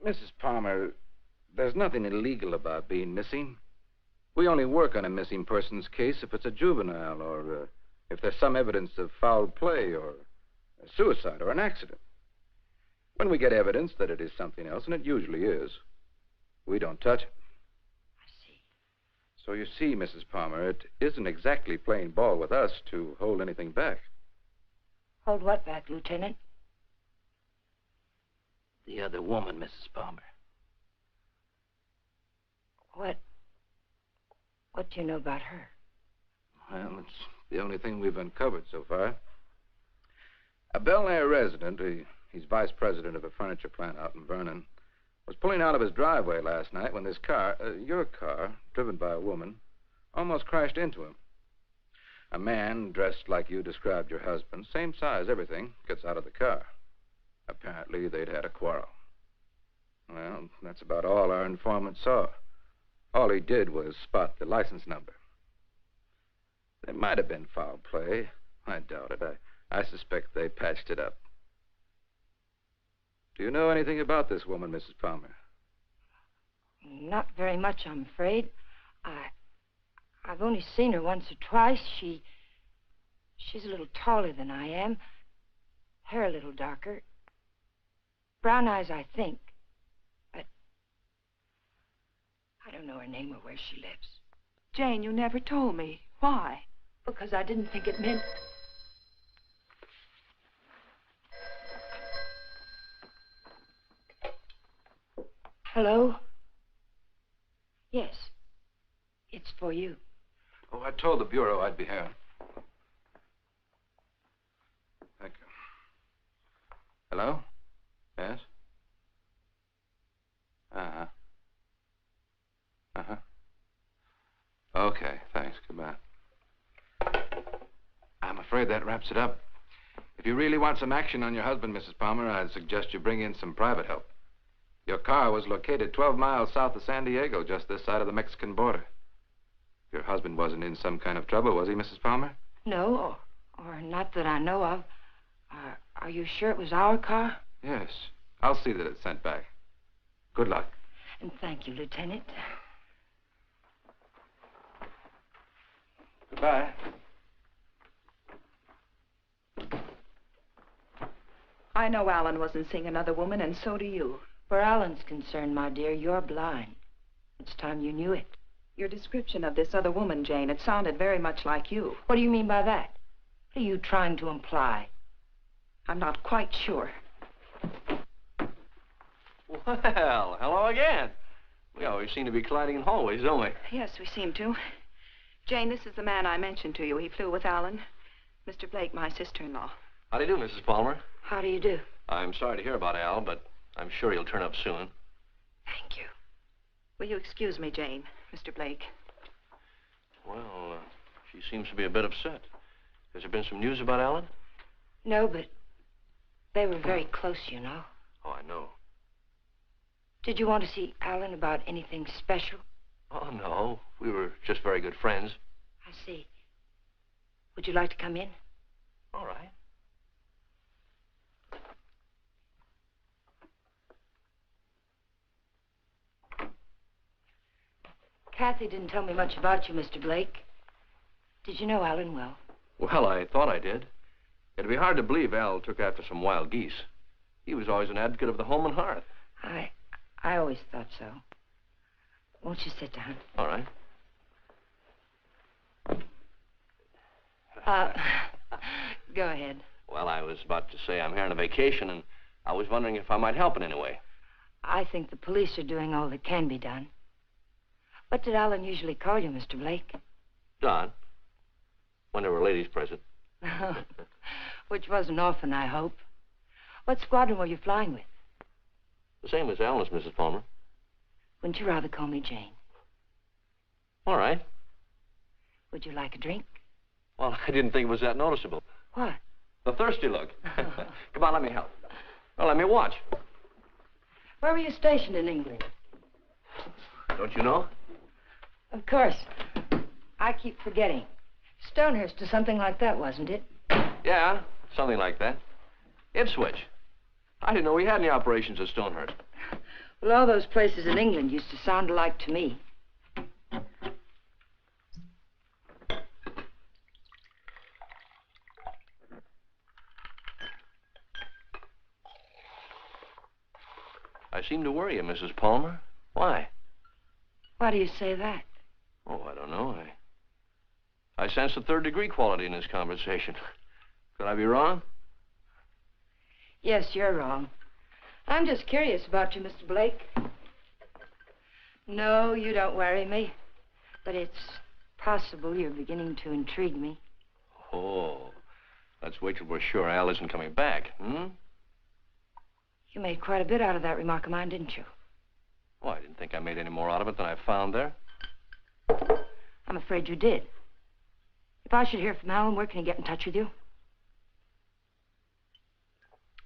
Speaker 13: Mrs. Palmer, there's nothing illegal about being missing. We only work on a missing persons case if it's a juvenile or if there's some evidence of foul play or a suicide or an accident. When we get evidence that it is something else, and it usually is, we don't touch it.
Speaker 2: I see.
Speaker 13: So you see, Mrs. Palmer, it isn't exactly playing ball with us to hold anything back.
Speaker 2: Hold what back, Lieutenant?
Speaker 11: The other woman, Mrs. Palmer.
Speaker 2: What do you know about her?
Speaker 13: Well, it's the only thing we've uncovered so far. A Bel Air resident, he's vice president of a furniture plant out in Vernon, was pulling out of his driveway last night when this car, your car, driven by a woman, almost crashed into him. A man dressed like you described your husband, same size, everything, gets out of the car. Apparently, they'd had a quarrel. Well, that's about all our informant saw. All he did was spot the license number. There might have been foul play. I doubt it. I suspect they patched it up. Do you know anything about this woman, Mrs. Palmer?
Speaker 2: Not very much, I'm afraid. I've only seen her once or twice. She's a little taller than I am. Hair a little darker. Brown eyes, I think. But I don't know her name or where she lives.
Speaker 5: Jane, you never told me. Why?
Speaker 2: Because I didn't think it meant... Hello? Yes. It's for you.
Speaker 13: Oh, I told the Bureau I'd be here. Thank you. Hello? Yes? Uh-huh. Uh-huh. Okay, thanks. Goodbye. I'm afraid that wraps it up. If you really want some action on your husband, Mrs. Palmer, I'd suggest you bring in some private help. Your car was located 12 miles south of San Diego, just this side of the Mexican border. Your husband wasn't in some kind of trouble, was he, Mrs. Palmer?
Speaker 2: No, or not that I know of. Are you sure it was our car?
Speaker 13: Yes. I'll see that it's sent back. Good luck.
Speaker 2: And thank you, Lieutenant.
Speaker 13: Goodbye.
Speaker 5: I know Alan wasn't seeing another woman, and so do you.
Speaker 2: Where Alan's concerned, my dear, you're blind. It's time you knew it.
Speaker 5: Your description of this other woman, Jane, it sounded very much like you.
Speaker 2: What do you mean by that? What are you trying to imply?
Speaker 5: I'm not quite sure.
Speaker 11: Well, hello again. We always seem to be colliding in hallways, don't we?
Speaker 5: Yes, we seem to. Jane, this is the man I mentioned to you. He flew with Alan. Mr. Blake, my sister-in-law.
Speaker 11: How do you do, Mrs. Palmer?
Speaker 2: How do you do?
Speaker 11: I'm sorry to hear about Al, but I'm sure he'll turn up soon.
Speaker 5: Thank you. Will you excuse me, Jane, Mr. Blake?
Speaker 11: Well, she seems to be a bit upset. Has there been some news about Alan?
Speaker 2: No, but they were very close, you know.
Speaker 11: Oh, I know.
Speaker 2: Did you want to see Alan about anything special?
Speaker 11: Oh, no. We were just very good friends.
Speaker 2: see. Would you like to come in?
Speaker 11: All right.
Speaker 2: Kathy didn't tell me much about you, Mr. Blake. Did you know Alan well?
Speaker 11: Well, I thought I did. It'd be hard to believe Al took after some wild geese. He was always an advocate of the home and hearth.
Speaker 2: I always thought so. Won't you sit down?
Speaker 11: All right.
Speaker 2: Go ahead.
Speaker 11: Well, I was about to say I'm here on a vacation, and I was wondering if I might help in any way.
Speaker 2: I think the police are doing all that can be done. What did Alan usually call you, Mr. Blake?
Speaker 11: Don. When there were ladies present.
Speaker 2: Which wasn't often, I hope. What squadron were you flying with?
Speaker 11: The same as Alan's, Mrs. Palmer.
Speaker 2: Wouldn't you rather call me Jane?
Speaker 11: All right.
Speaker 2: Would you like a drink?
Speaker 11: Well, I didn't think it was that noticeable.
Speaker 2: What?
Speaker 11: The thirsty look. Come on, let me help. Well, let me watch.
Speaker 2: Where were you stationed in England?
Speaker 11: Don't you know?
Speaker 2: Of course. I keep forgetting. Stonehurst or something like that, wasn't it?
Speaker 11: Yeah, something like that. Ipswich. I didn't know we had any operations at Stonehurst.
Speaker 2: Well, all those places in England used to sound alike to me.
Speaker 11: I seem to worry you, Mrs. Palmer. Why?
Speaker 2: Why do you say that?
Speaker 11: Oh, I don't know. I sense a third-degree quality in this conversation. Could I be wrong?
Speaker 2: Yes, you're wrong. I'm just curious about you, Mr. Blake. No, you don't worry me. But it's possible you're beginning to intrigue me.
Speaker 11: Oh, let's wait till we're sure Al isn't coming back, hmm?
Speaker 2: You made quite a bit out of that remark of mine, didn't you?
Speaker 11: Oh, I didn't think I made any more out of it than I found there.
Speaker 2: I'm afraid you did. If I should hear from Alan, where can he get in touch with you?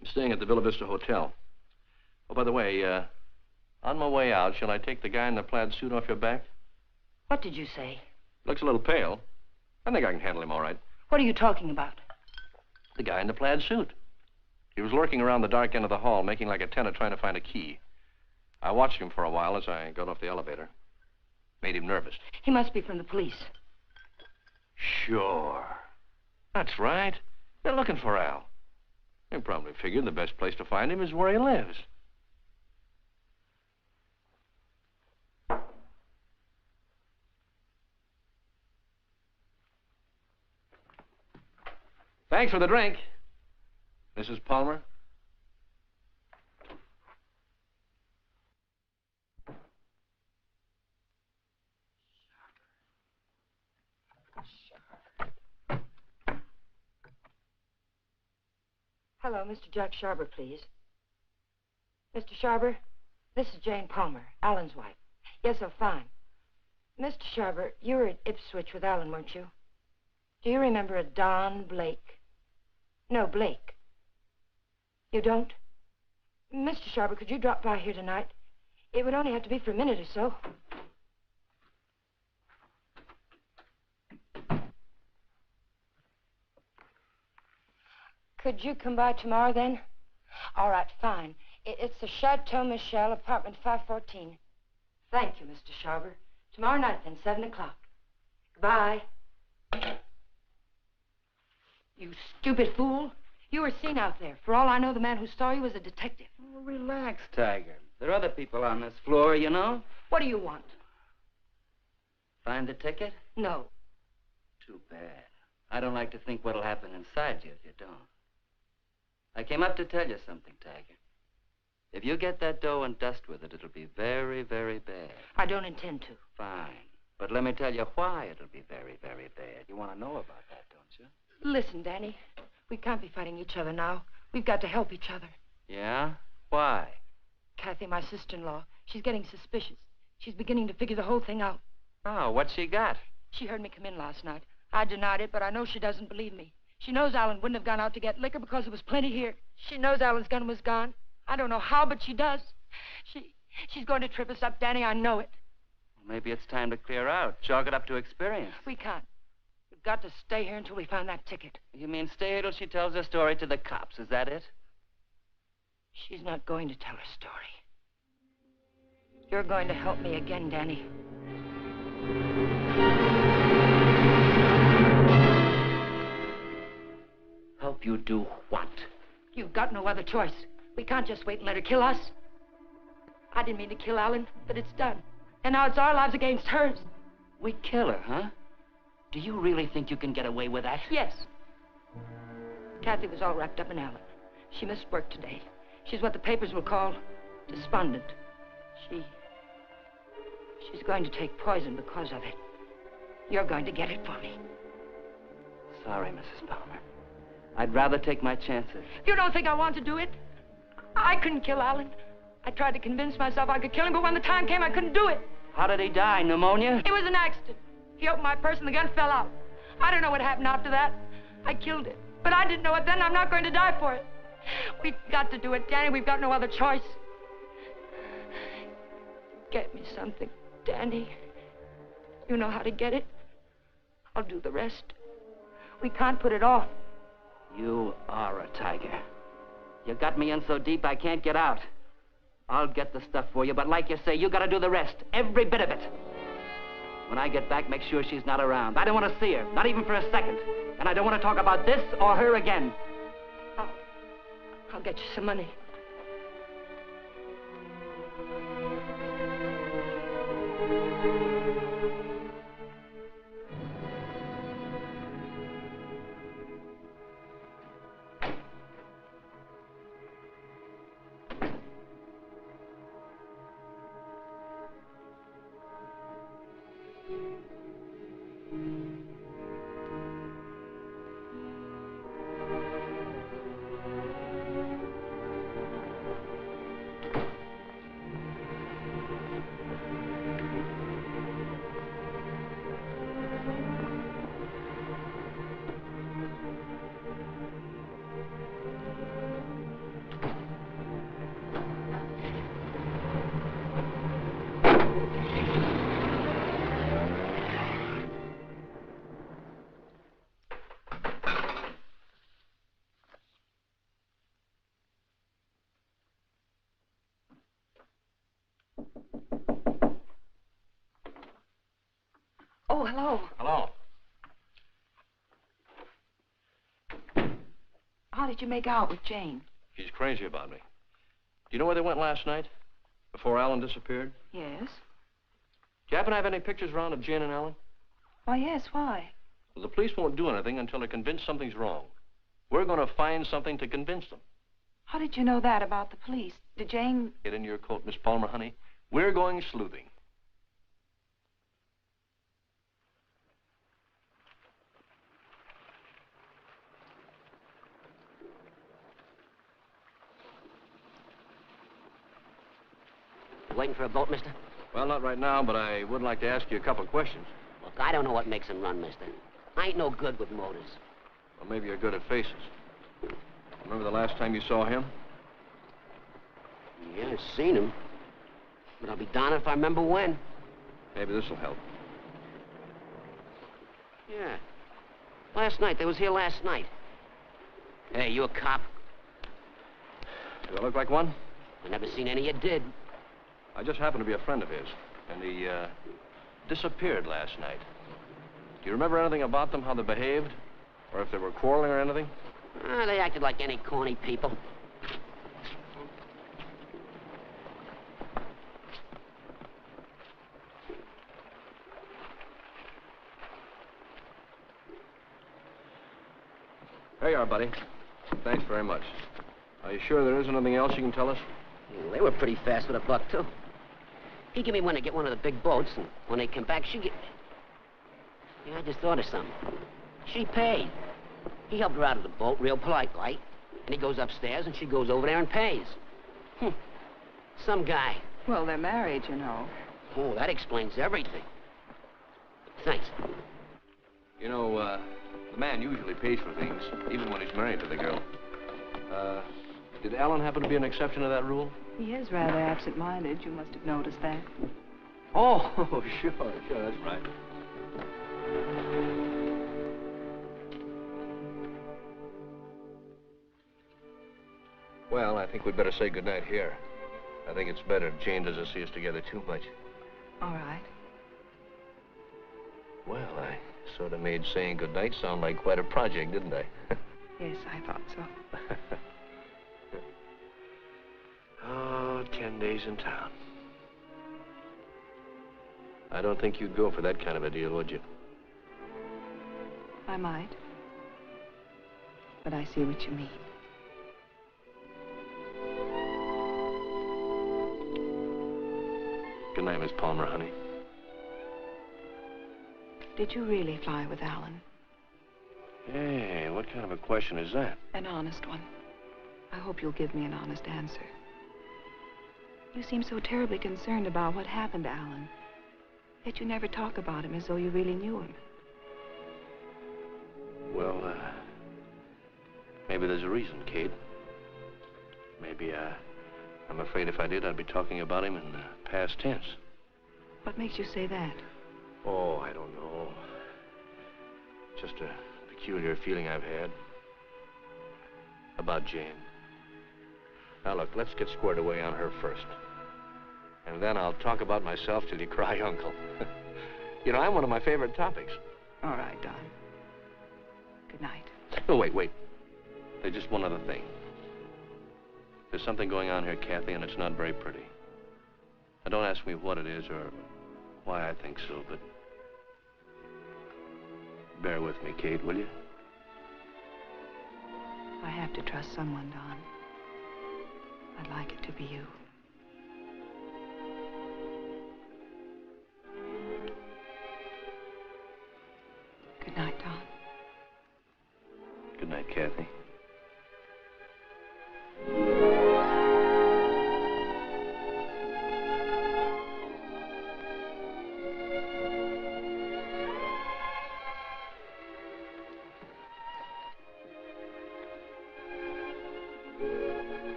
Speaker 11: I'm staying at the Villa Vista Hotel. Oh, by the way, on my way out, shall I take the guy in the plaid suit off your back?
Speaker 2: What did you say?
Speaker 11: Looks a little pale. I think I can handle him all right.
Speaker 2: What are you talking about?
Speaker 11: The guy in the plaid suit. He was lurking around the dark end of the hall, making like a tenant trying to find a key. I watched him for a while as I got off the elevator. Made him nervous.
Speaker 2: He must be from the police.
Speaker 11: Sure. That's right. They're looking for Al. They probably figured the best place to find him is where he lives. Thanks for the drink, Mrs. Palmer.
Speaker 2: Hello, Mr. Jack Sharber, please. Mr. Sharber, this is Jane Palmer, Alan's wife. Yes, oh, fine. Mr. Sharber, you were at Ipswich with Alan, weren't you? Do you remember a Don Blake? No, Blake. You don't? Mr. Sharber, could you drop by here tonight? It would only have to be for a minute or so. Could you come by tomorrow, then? All right, fine. It's the Chateau Michel, apartment 514. Thank you, Mr. Sharber. Tomorrow night, then, 7 o'clock. Goodbye. You stupid fool. You were seen out there. For all I know, the man who saw you was a detective.
Speaker 3: Oh, relax, Tiger. There are other people on this floor, you know.
Speaker 2: What do you want?
Speaker 3: Find the ticket?
Speaker 2: No.
Speaker 3: Too bad. I don't like to think what'll happen inside you if you don't. I came up to tell you something, Tiger. If you get that dough and dust with it, it'll be very, very bad.
Speaker 2: I don't intend to.
Speaker 3: Fine. But let me tell you why it'll be very, very bad. You want to know about that, don't you?
Speaker 2: Listen, Danny. We can't be fighting each other now. We've got to help each other.
Speaker 3: Yeah? Why?
Speaker 2: Kathy, my sister-in-law, she's getting suspicious. She's beginning to figure the whole thing out.
Speaker 3: Oh, what's she got?
Speaker 2: She heard me come in last night. I denied it, but I know she doesn't believe me. She knows Alan wouldn't have gone out to get liquor because there was plenty here. She knows Alan's gun was gone. I don't know how, but she does. She's going to trip us up, Danny. I know it.
Speaker 3: Well, maybe it's time to clear out. Chalk it up to experience.
Speaker 2: We can't. We've got to stay here until we find that ticket.
Speaker 3: You mean stay here till she tells her story to the cops, is that it?
Speaker 2: She's not going to tell her story. You're going to help me again, Danny.
Speaker 8: Help you do what?
Speaker 2: You've got no other choice. We can't just wait and let her kill us. I didn't mean to kill Alan, but it's done. And now it's our lives against hers.
Speaker 8: We kill her, huh? Do you really think you can get away with that?
Speaker 2: Yes. Kathy was all wrapped up in Alan. She missed work today. She's what the papers will call despondent. She's going to take poison because of it. You're going to get it for me.
Speaker 3: Sorry, Mrs. Palmer. I'd rather take my chances.
Speaker 2: You don't think I want to do it? I couldn't kill Alan. I tried to convince myself I could kill him, but when the time came, I couldn't do it.
Speaker 3: How did he die? Pneumonia?
Speaker 2: It was an accident. He opened my purse and the gun fell out. I don't know what happened after that. I killed it. But I didn't know it then. I'm not going to die for it. We've got to do it, Danny. We've got no other choice. Get me something, Danny. You know how to get it. I'll do the rest. We can't put it off.
Speaker 3: You are a tiger. You got me in so deep I can't get out. I'll get the stuff for you, but like you say, you gotta do the rest. Every bit of it. When I get back, make sure she's not around. I don't want to see her, not even for a second. And I don't want to talk about this or her again.
Speaker 2: I'll get you some money.
Speaker 5: Oh, hello.
Speaker 11: Hello.
Speaker 5: How did you make out with Jane?
Speaker 11: She's crazy about me. Do you know where they went last night? Before Alan disappeared?
Speaker 5: Yes.
Speaker 11: Do you happen to have any pictures around of Jane and Alan?
Speaker 5: Why, yes, why?
Speaker 11: Well, the police won't do anything until they're convinced something's wrong. We're going to find something to convince them.
Speaker 5: How did you know that about the police? Did Jane...
Speaker 11: Get in your coat, Miss Palmer, honey. We're going sleuthing.
Speaker 8: Waiting for a boat, mister?
Speaker 11: Well, not right now, but I would like to ask you a couple of questions.
Speaker 8: Look, I don't know what makes him run, mister. I ain't no good with motors.
Speaker 11: Well, maybe you're good at faces. Remember the last time you saw him?
Speaker 8: Yeah, I've seen him. But I'll be darned if I remember when.
Speaker 11: Maybe this will help.
Speaker 8: Yeah. Last night. They was here last night. Hey, you a cop?
Speaker 11: Do I look like one?
Speaker 8: I never seen any you did.
Speaker 11: I just happened to be a friend of his, and he, disappeared last night. Do you remember anything about them, how they behaved? Or if they were quarreling or anything?
Speaker 8: They acted like any corny people.
Speaker 11: There you are, buddy. Thanks very much. Are you sure there isn't anything else you can tell us?
Speaker 8: Well, they were pretty fast with a buck, too. He gave me one to get one of the big boats, and when they came back, she get... Yeah, I just thought of something. She paid. He helped her out of the boat real polite, like, and he goes upstairs, and she goes over there and pays. Some guy.
Speaker 5: Well, they're married, you know.
Speaker 8: Oh, that explains everything. Thanks.
Speaker 11: You know, the man usually pays for things, even when he's married to the girl. Did Alan happen to be an exception to that rule?
Speaker 5: He is rather absent-minded. You must have noticed that.
Speaker 11: Oh, sure, that's right. Well, I think we'd better say goodnight here. I think it's better if Jane doesn't see us together too much.
Speaker 5: All right.
Speaker 11: Well, I sort of made saying goodnight sound like quite a project, didn't I?
Speaker 5: Yes, I thought so.
Speaker 11: Oh, 10 days in town. I don't think you'd go for that kind of a deal, would you?
Speaker 5: I might. But I see what you mean.
Speaker 11: Good night, Miss Palmer, honey.
Speaker 5: Did you really fly with Alan?
Speaker 11: Hey, what kind of a question is that?
Speaker 5: An honest one. I hope you'll give me an honest answer. You seem so terribly concerned about what happened to Alan, yet you never talk about him as though you really knew him.
Speaker 11: Well, maybe there's a reason, Kate. Maybe, I'm afraid if I did, I'd be talking about him in the past tense.
Speaker 5: What makes you say that?
Speaker 11: Oh, I don't know. Just a peculiar feeling I've had about Jane. Now, look, let's get squared away on her first. And then I'll talk about myself till you cry uncle. You know, I'm one of my favorite topics.
Speaker 5: All right, Don. Good night.
Speaker 11: Oh, wait. There's just one other thing. There's something going on here, Kathy, and it's not very pretty. Now, don't ask me what it is or why I think so, but bear with me, Kate, will you?
Speaker 5: I have to trust someone, Don. I'd like it to be you. Good night, Don.
Speaker 11: Good night, Kathy.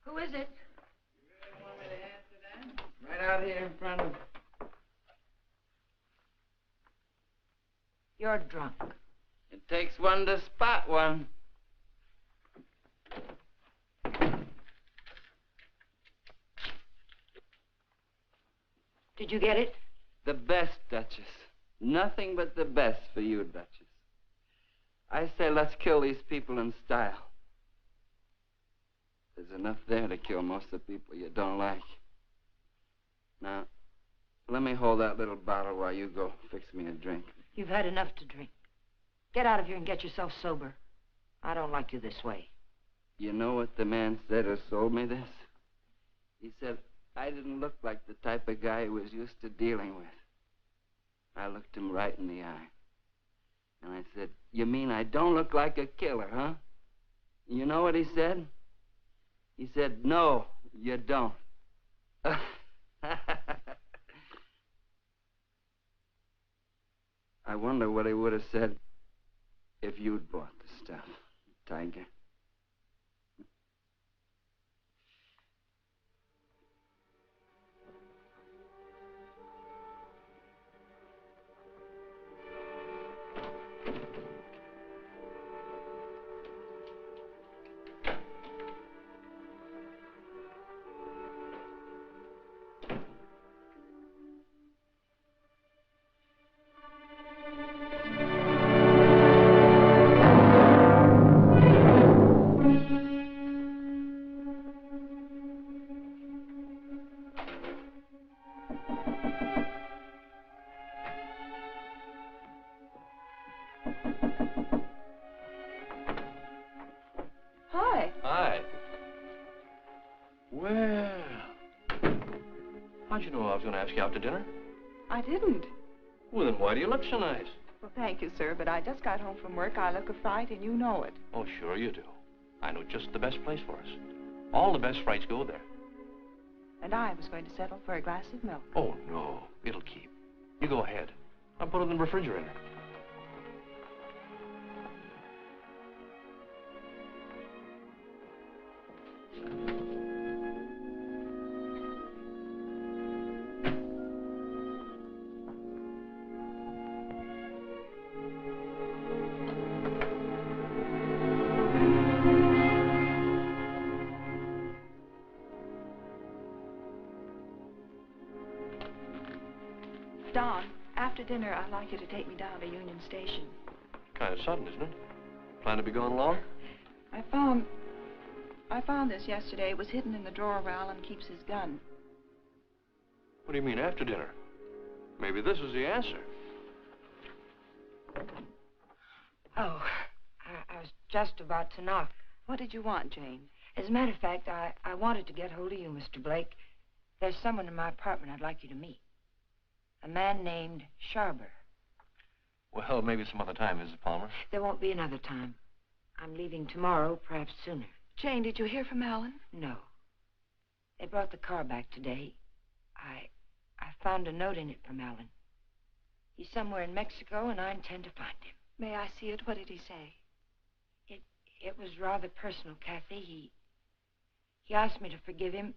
Speaker 2: Who is it?
Speaker 7: Right out here in front of...
Speaker 2: You're drunk.
Speaker 7: It takes one to spot one.
Speaker 2: Did you get it?
Speaker 7: The best, Duchess. Nothing but the best for you, Duchess. I say let's kill these people in style. There's enough there to kill most of the people you don't like. Now, let me hold that little bottle while you go fix me a drink.
Speaker 2: You've had enough to drink. Get out of here and get yourself sober. I don't like you this way.
Speaker 7: You know what the man said who sold me this? He said I didn't look like the type of guy he was used to dealing with. I looked him right in the eye. And I said, you mean I don't look like a killer, huh? You know what he said? He said, no, you don't. I wonder what he would have said if you'd bought the stuff, Tiger.
Speaker 11: Hi. Well, how'd you know I was going to ask you out to dinner?
Speaker 5: I didn't.
Speaker 11: Well, then why do you look so nice?
Speaker 5: Well, thank you, sir, but I just got home from work. I look a fright, and you know it.
Speaker 11: Oh, sure you do. I know just the best place for us. All the best frights go there.
Speaker 5: And I was going to settle for a glass of milk.
Speaker 11: Oh, no. It'll keep. You go ahead. I'll put it in the refrigerator.
Speaker 5: Don, after dinner, I'd like you to take me down to Union Station.
Speaker 11: Kind of sudden, isn't it? Plan to be gone long?
Speaker 5: I found this yesterday. It was hidden in the drawer where Alan keeps his gun.
Speaker 11: What do you mean, after dinner? Maybe this is the answer.
Speaker 2: Oh, I was just about to knock.
Speaker 5: What did you want, Jane?
Speaker 2: As a matter of fact, I wanted to get hold of you, Mr. Blake. There's someone in my apartment I'd like you to meet. A man named Sharber.
Speaker 11: Well, maybe some other time, Mrs. Palmer.
Speaker 2: There won't be another time. I'm leaving tomorrow, perhaps sooner.
Speaker 5: Jane, did you hear from Alan?
Speaker 2: No. They brought the car back today. I found a note in it from Alan. He's somewhere in Mexico, and I intend to find him.
Speaker 5: May I see it? What did he say?
Speaker 2: It was rather personal, Kathy. He asked me to forgive him.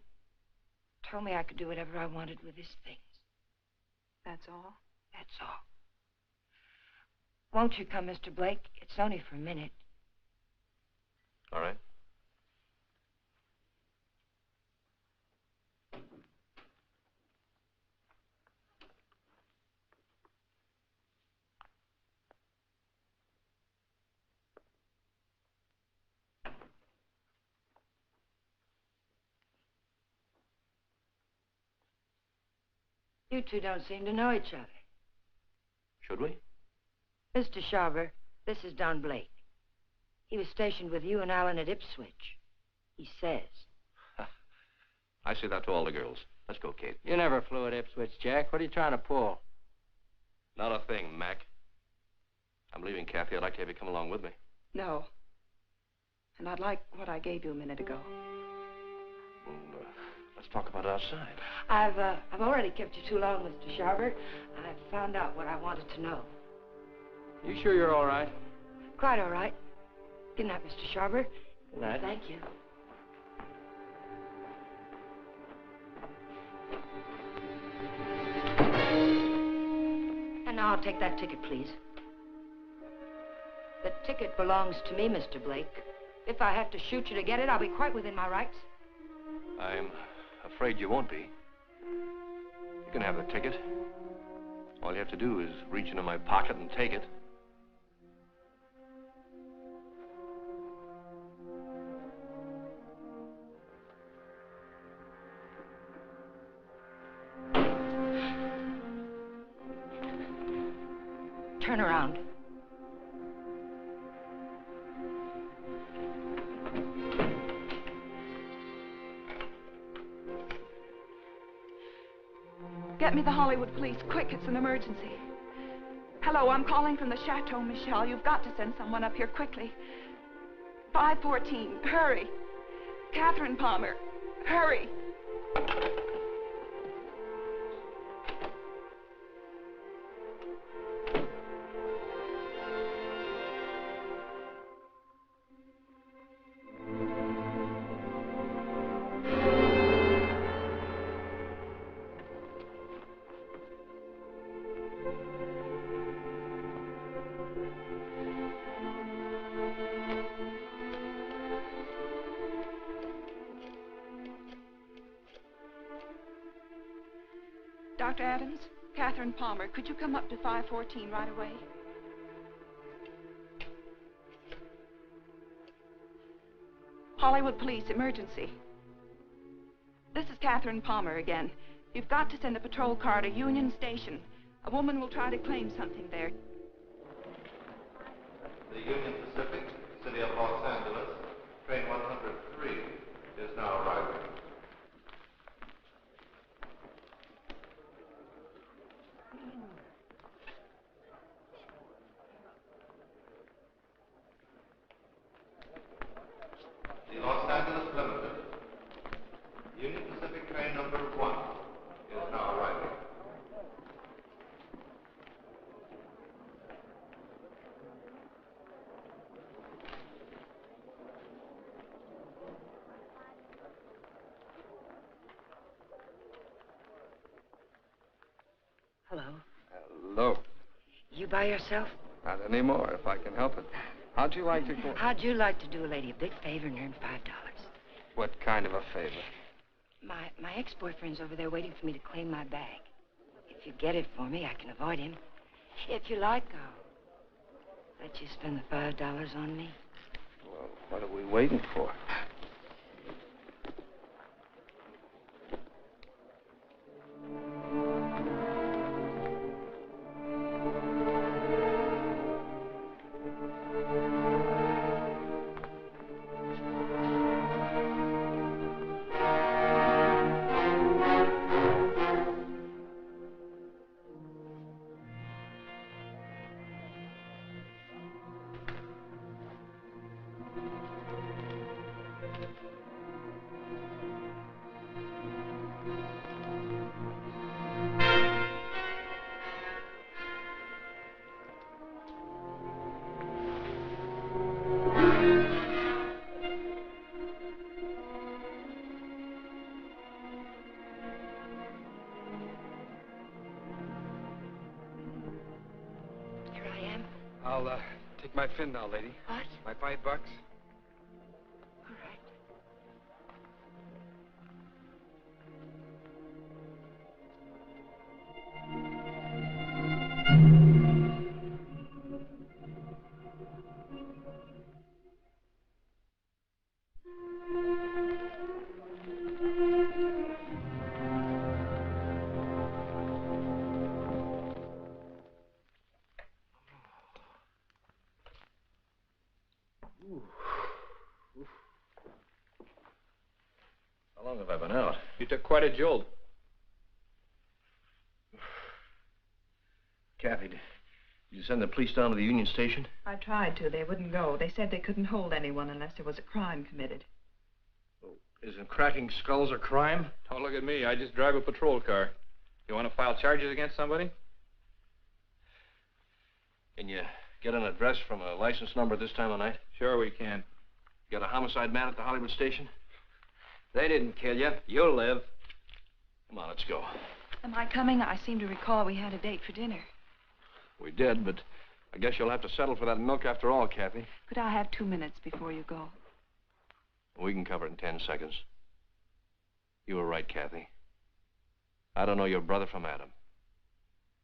Speaker 2: Told me I could do whatever I wanted with his things.
Speaker 5: That's all?
Speaker 2: That's all. Won't you come, Mr. Blake? It's only for a minute.
Speaker 11: All right.
Speaker 2: You two don't seem to know each other.
Speaker 11: Should we?
Speaker 2: Mr. Sharber, this is Don Blake. He was stationed with you and Alan at Ipswich. He says.
Speaker 11: I say that to all the girls. Let's go, Kate.
Speaker 12: You never flew at Ipswich, Jack. What are you trying to pull?
Speaker 11: Not a thing, Mac. I'm leaving, Kathy. I'd like to have you come along with me.
Speaker 5: No. And I'd like what I gave you a minute ago.
Speaker 11: Well, let's talk about it outside.
Speaker 2: I've already kept you too long, Mr. Sharber. I've found out what I wanted to know.
Speaker 12: You sure you're all right?
Speaker 2: Quite all right. Good night, Mr. Sharber.
Speaker 12: Good night.
Speaker 2: Thank you. And now I'll take that ticket, please. The ticket belongs to me, Mr. Blake. If I have to shoot you to get it, I'll be quite within my rights.
Speaker 11: I'm afraid you won't be. You can have the ticket. All you have to do is reach into my pocket and take it.
Speaker 2: Turn around.
Speaker 5: Get me the Hollywood police, quick, it's an emergency. Hello, I'm calling from the Chateau Michel. You've got to send someone up here quickly. 514, hurry. Catherine Palmer, hurry. Dr. Adams, Catherine Palmer, could you come up to 514 right away? Hollywood Police, emergency. This is Catherine Palmer again. You've got to send a patrol car to Union Station. A woman will try to claim something there.
Speaker 6: The Union Pacific, City of Los Angeles, train 103 is now arriving. The Los Angeles Limited, Union Pacific train number 1 is now arriving.
Speaker 2: Hello.
Speaker 14: Hello.
Speaker 2: You by yourself?
Speaker 14: Not anymore, if I can help it. How'd you like to go?
Speaker 2: How'd you like to do a lady a big favor and earn $5?
Speaker 14: What kind of a favor?
Speaker 2: My ex-boyfriend's over there waiting for me to claim my bag. If you get it for me, I can avoid him. If you like, I'll let you spend the $5 on me.
Speaker 14: Well, what are we waiting for? I'll take my fin now, lady.
Speaker 2: What?
Speaker 14: My $5.
Speaker 2: All right.
Speaker 11: How long have I been out?
Speaker 12: You took quite a jolt.
Speaker 11: Kathy, did you send the police down to the Union Station?
Speaker 5: I tried to. They wouldn't go. They said they couldn't hold anyone unless there was a crime committed.
Speaker 11: Oh, isn't cracking skulls a crime?
Speaker 12: Don't look at me. I just drive a patrol car. You want to file charges against somebody?
Speaker 11: Can you get an address from a license number at this time of night?
Speaker 12: Sure we can.
Speaker 11: Got a homicide man at the Hollywood station?
Speaker 12: They didn't kill you. You'll live.
Speaker 11: Come on, let's go.
Speaker 5: Am I coming? I seem to recall we had a date for dinner.
Speaker 11: We did, but I guess you'll have to settle for that milk after all, Kathy.
Speaker 5: Could I have 2 minutes before you go?
Speaker 11: We can cover it in 10 seconds. You were right, Kathy. I don't know your brother from Adam.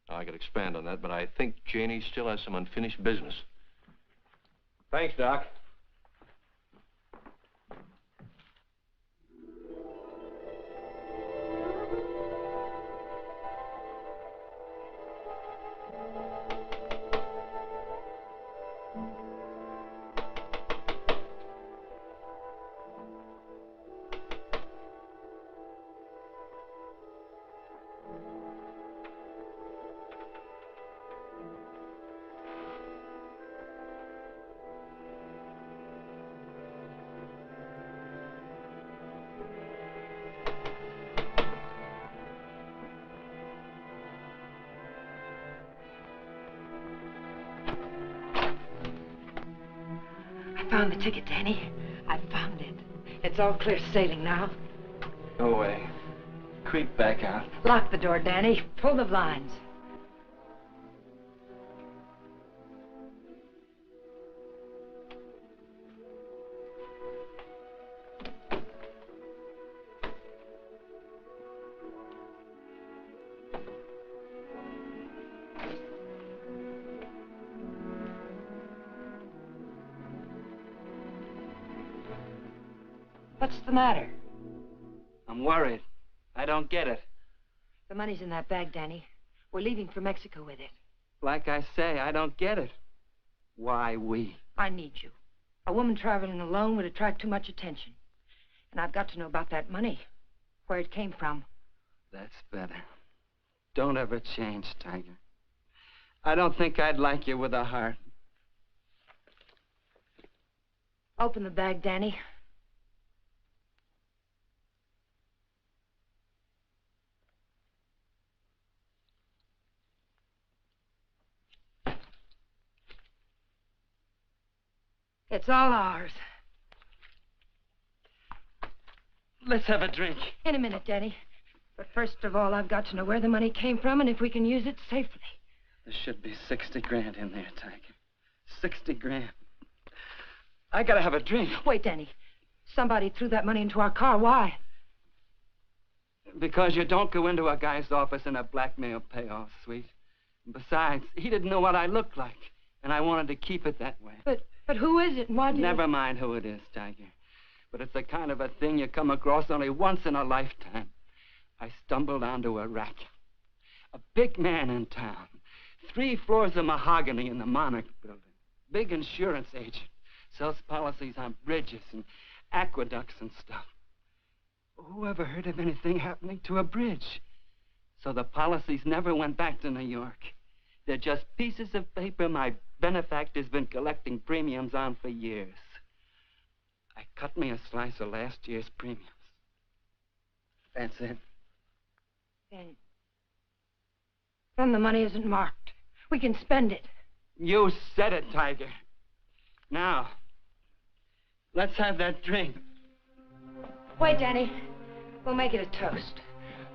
Speaker 11: I could expand on that, but I think Janie still has some unfinished business.
Speaker 12: Thanks, Doc.
Speaker 2: I found the ticket, Danny. I found it. It's all clear sailing now.
Speaker 12: Go away. Creep back out.
Speaker 2: Lock the door, Danny. Pull the blinds. What's the matter?
Speaker 7: I'm worried. I don't get it.
Speaker 2: The money's in that bag, Danny. We're leaving for Mexico with it.
Speaker 7: Like I say, I don't get it. Why we?
Speaker 2: I need you. A woman traveling alone would attract too much attention. And I've got to know about that money. Where it came from.
Speaker 7: That's better. Don't ever change, Tiger. I don't think I'd like you with a heart.
Speaker 2: Open the bag, Danny. It's all ours.
Speaker 7: Let's have a drink.
Speaker 2: In a minute, Danny. But first of all, I've got to know where the money came from and if we can use it safely.
Speaker 7: There should be 60 grand in there, Tiger. 60 grand. I gotta have a drink.
Speaker 2: Wait, Danny. Somebody threw that money into our car. Why?
Speaker 7: Because you don't go into a guy's office in a blackmail payoff, sweet. Besides, he didn't know what I looked like, and I wanted to keep it that way.
Speaker 2: But who is it and why did
Speaker 7: Never mind who it is, Tiger. But it's the kind of a thing you come across only once in a lifetime. I stumbled onto a rat. A big man in town. 3 floors of mahogany in the Monarch building. Big insurance agent. Sells policies on bridges and aqueducts and stuff. Who ever heard of anything happening to a bridge? So the policies never went back to New York. They're just pieces of paper my benefactor's been collecting premiums on for years. I cut me a slice of last year's premiums. That's it.
Speaker 2: Then the money isn't marked. We can spend it.
Speaker 7: You said it, Tiger. Now, let's have that drink.
Speaker 2: Wait, Danny. We'll make it a toast.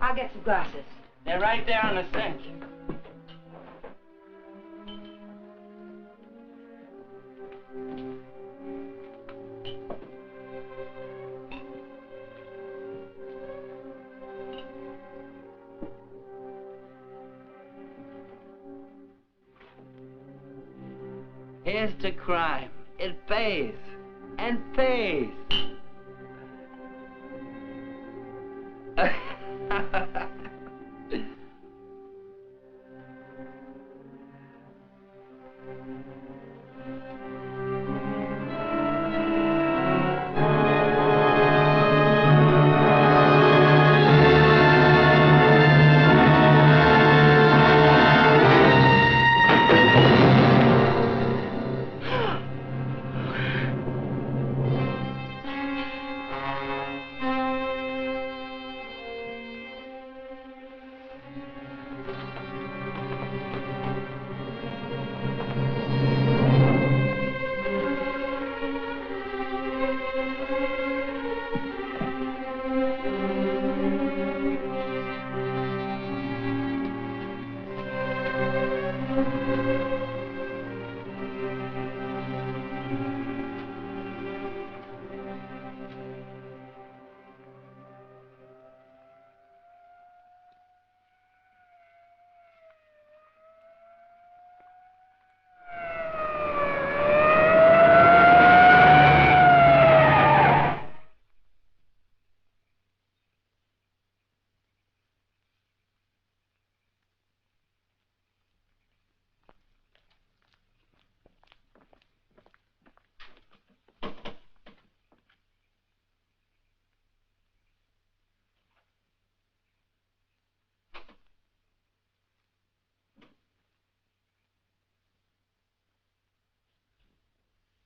Speaker 2: I'll get some glasses.
Speaker 7: They're right there on the sink. Here's to crime. It pays. And pays.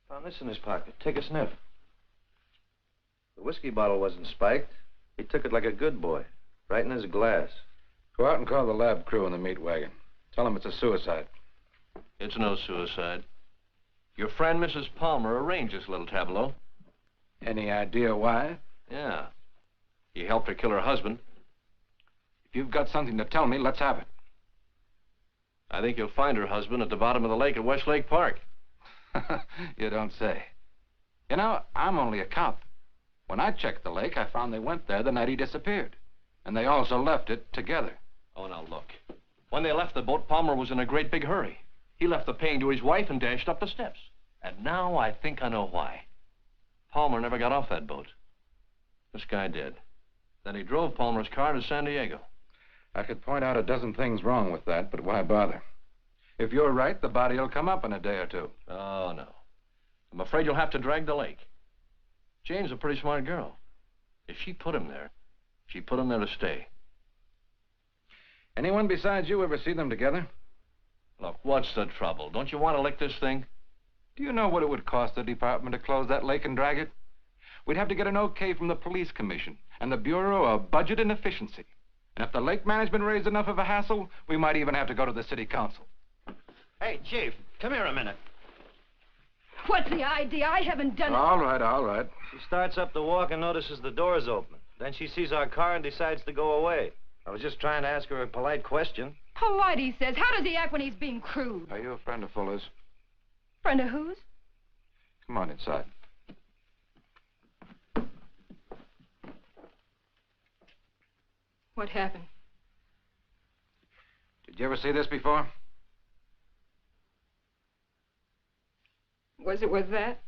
Speaker 11: Found this in his pocket. Take a sniff. The whiskey bottle wasn't spiked. He took it like a good boy, right in his glass.
Speaker 13: Go out and call the lab crew in the meat wagon. Tell them it's a suicide.
Speaker 11: It's no suicide. Your friend, Mrs. Palmer, arranged this little tableau.
Speaker 13: Any idea why?
Speaker 11: Yeah. He helped her kill her husband.
Speaker 13: If you've got something to tell me, let's have it.
Speaker 11: I think you'll find her husband at the bottom of the lake at Westlake Park.
Speaker 13: You don't say. You know, I'm only a cop. When I checked the lake, I found they went there the night he disappeared. And they also left it together.
Speaker 11: Oh, now look. When they left the boat, Palmer was in a great big hurry. He left the paying to his wife and dashed up the steps. And now I think I know why. Palmer never got off that boat. This guy did. Then he drove Palmer's car to San Diego.
Speaker 13: I could point out a dozen things wrong with that, but why bother? If you're right, the body will come up in a day or two.
Speaker 11: Oh, no. I'm afraid you'll have to drag the lake. Jane's a pretty smart girl. If she put him there, she put him there to stay.
Speaker 13: Anyone besides you ever see them together?
Speaker 11: Look, what's the trouble? Don't you want to lick this thing?
Speaker 13: Do you know what it would cost the department to close that lake and drag it? We'd have to get an okay from the police commission and the Bureau of Budget and Efficiency. And if the lake management raised enough of a hassle, we might even have to go to the city council.
Speaker 15: Hey, Chief, come here a minute.
Speaker 2: What's the idea? I haven't done it.
Speaker 13: All right, all right.
Speaker 15: She starts up the walk and notices the door's open. Then she sees our car and decides to go away. I was just trying to ask her a polite question.
Speaker 9: Polite, he says. How does he act when he's being crude?
Speaker 13: Are you a friend of Fuller's?
Speaker 9: Friend of whose?
Speaker 13: Come on inside.
Speaker 9: What happened?
Speaker 13: Did you ever see this before?
Speaker 9: Was it with that?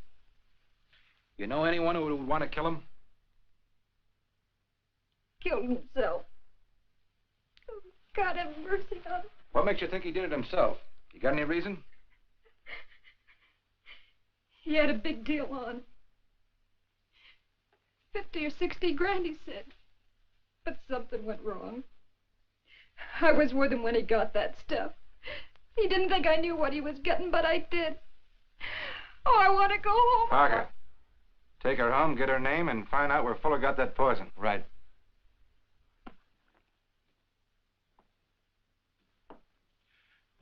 Speaker 13: You know anyone who would want to kill him?
Speaker 9: Killed himself. Oh, God have mercy on him.
Speaker 13: What makes you think he did it himself? You got any reason?
Speaker 9: He had a big deal on. 50 or 60 grand, he said. But something went wrong. I was with him when he got that stuff. He didn't think I knew what he was getting, but I did. Oh, I want to go home.
Speaker 13: Parker, take her home, get her name, and find out where Fuller got that poison.
Speaker 3: Right.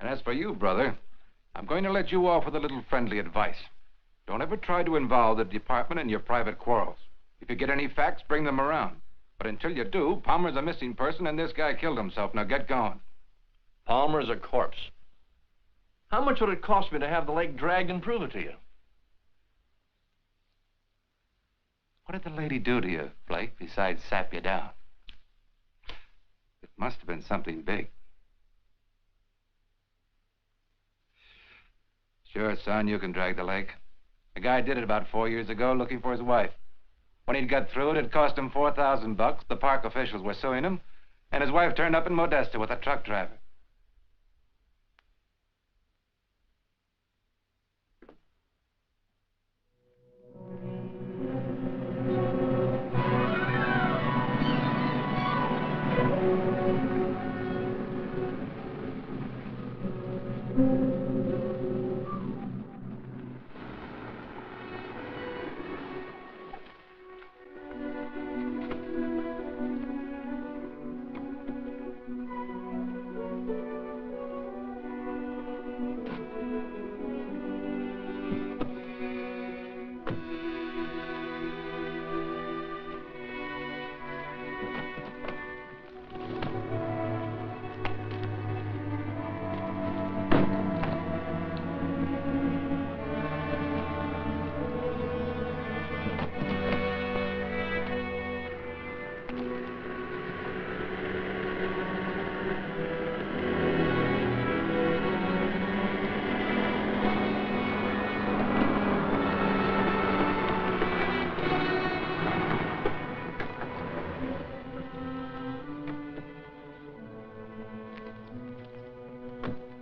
Speaker 13: And as for you, brother, I'm going to let you off with a little friendly advice. Don't ever try to involve the department in your private quarrels. If you get any facts, bring them around. But until you do, Palmer's a missing person and this guy killed himself. Now get going.
Speaker 11: Palmer's a corpse. How much would it cost me to have the lake dragged and prove it to you?
Speaker 1: What did the lady do to you, Blake, besides sap you down? It must have been something big. Sure, son, you can drag the lake. A guy did it about 4 years ago looking for his wife. When he'd got through it cost him $4,000. The park officials were suing him, and his wife turned up in Modesto with a truck driver.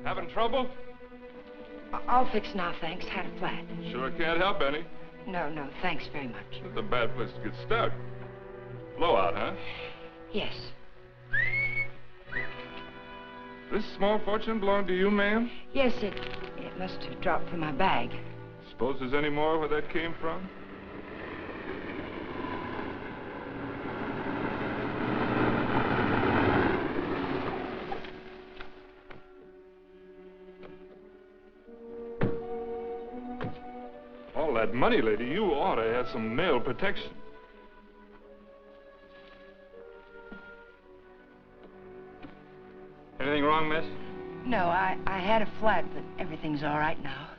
Speaker 16: Having trouble?
Speaker 2: All fixed now, thanks. Had a flat.
Speaker 16: Sure can't help any.
Speaker 2: No, thanks very much.
Speaker 16: It's a bad place to get stuck. Blowout, huh?
Speaker 2: Yes.
Speaker 16: This small fortune belong to you, ma'am?
Speaker 2: Yes, it must have dropped from my bag.
Speaker 16: Suppose there's any more where that came from? All that money, lady, you ought to have some mail protection.
Speaker 12: Anything wrong, miss?
Speaker 2: No, I had a flat, but everything's all right now.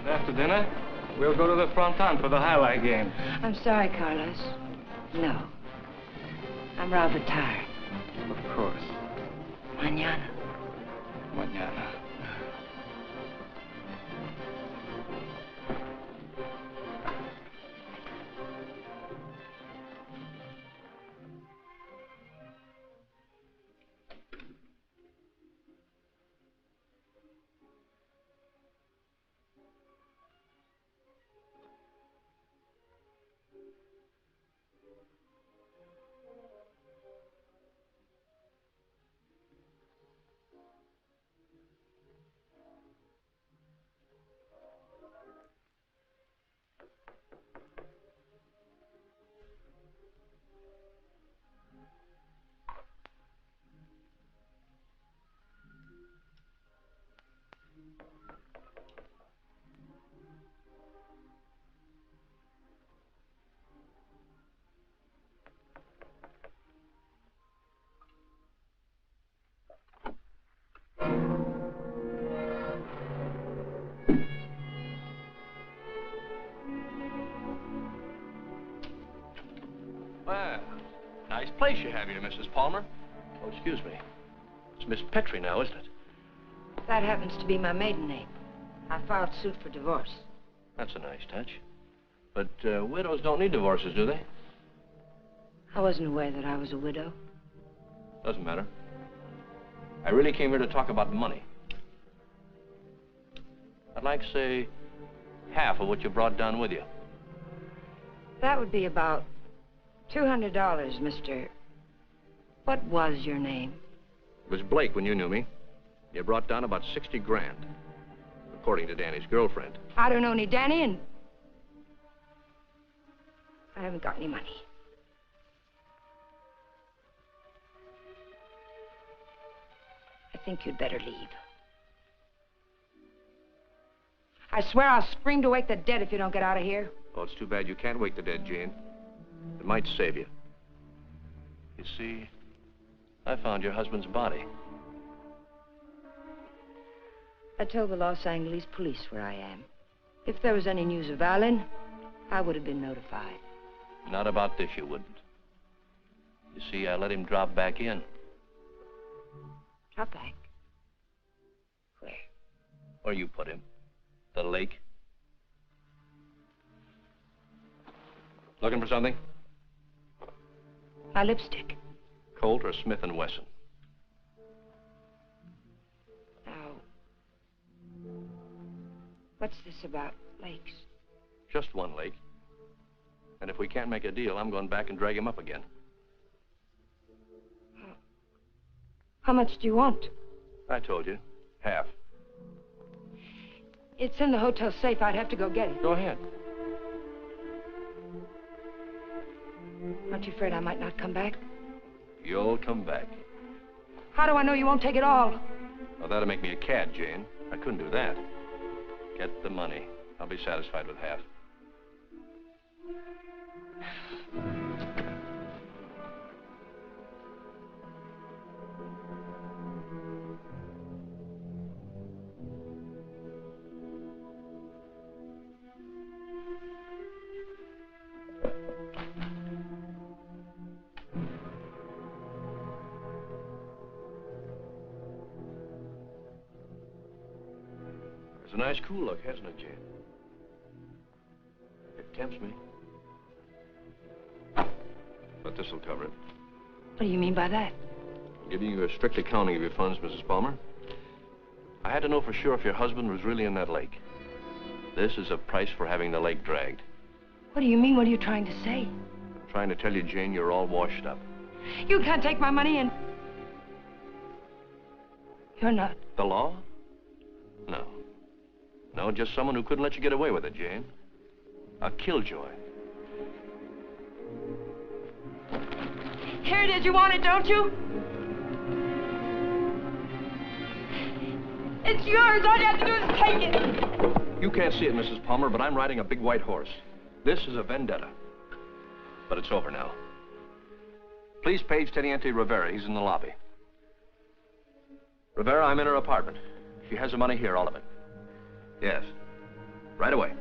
Speaker 11: After dinner?
Speaker 12: We'll go to the fronton for the highlight game.
Speaker 2: I'm sorry, Carlos. No. I'm rather tired.
Speaker 12: Of course.
Speaker 2: Mañana.
Speaker 12: Mañana.
Speaker 11: Well, nice place you have here, Mrs. Palmer. Oh, excuse me. It's Miss Petrie now, isn't it?
Speaker 2: That happens to be my maiden name. I filed suit for divorce.
Speaker 11: That's a nice touch. But widows don't need divorces, do they?
Speaker 2: I wasn't aware that I was a widow.
Speaker 11: Doesn't matter. I really came here to talk about money. I'd like, say, half of what you brought down with you.
Speaker 2: That would be about $200, Mr. What was your name?
Speaker 11: It was Blake when you knew me. You brought down about 60 grand, according to Danny's girlfriend.
Speaker 2: I don't know any Danny, and I haven't got any money. I think you'd better leave. I swear I'll scream to wake the dead if you don't get out of here.
Speaker 11: Oh, it's too bad you can't wake the dead, Jane. It might save you. You see, I found your husband's body.
Speaker 2: I told the Los Angeles police where I am. If there was any news of Alan, I would have been notified.
Speaker 11: Not about this, you wouldn't. You see, I let him drop back in.
Speaker 2: Drop back? Where?
Speaker 11: Where you put him. The lake. Looking for something?
Speaker 2: My lipstick.
Speaker 11: Colt or Smith & Wesson?
Speaker 2: Now, what's this about lakes?
Speaker 11: Just one lake. And if we can't make a deal, I'm going back and drag him up again.
Speaker 2: How much do you want?
Speaker 11: I told you. Half.
Speaker 2: It's in the hotel safe. I'd have to go get it.
Speaker 11: Go ahead.
Speaker 2: Aren't you afraid I might not come back?
Speaker 11: You'll come back.
Speaker 2: How do I know you won't take it all?
Speaker 11: Well, that'll make me a cad, Jane. I couldn't do that. Get the money. I'll be satisfied with half. It's a nice cool look, hasn't it, Jane? It tempts me. But this'll cover it.
Speaker 2: What do you mean by that?
Speaker 11: I'm giving you a strict accounting of your funds, Mrs. Palmer. I had to know for sure if your husband was really in that lake. This is a price for having the lake dragged.
Speaker 2: What do you mean? What are you trying to say?
Speaker 11: I'm trying to tell you, Jane, you're all washed up.
Speaker 2: You can't take my money and... You're not.
Speaker 11: The law? No. No, just someone who couldn't let you get away with it, Jane. A killjoy.
Speaker 2: Here it is. You want it, don't you? It's yours. All you have to do is take it.
Speaker 11: You can't see it, Mrs. Palmer, but I'm riding a big white horse. This is a vendetta. But it's over now. Please page Teniente Rivera. He's in the lobby. Rivera, I'm in her apartment. She has the money here, all of it. Yes. Right away.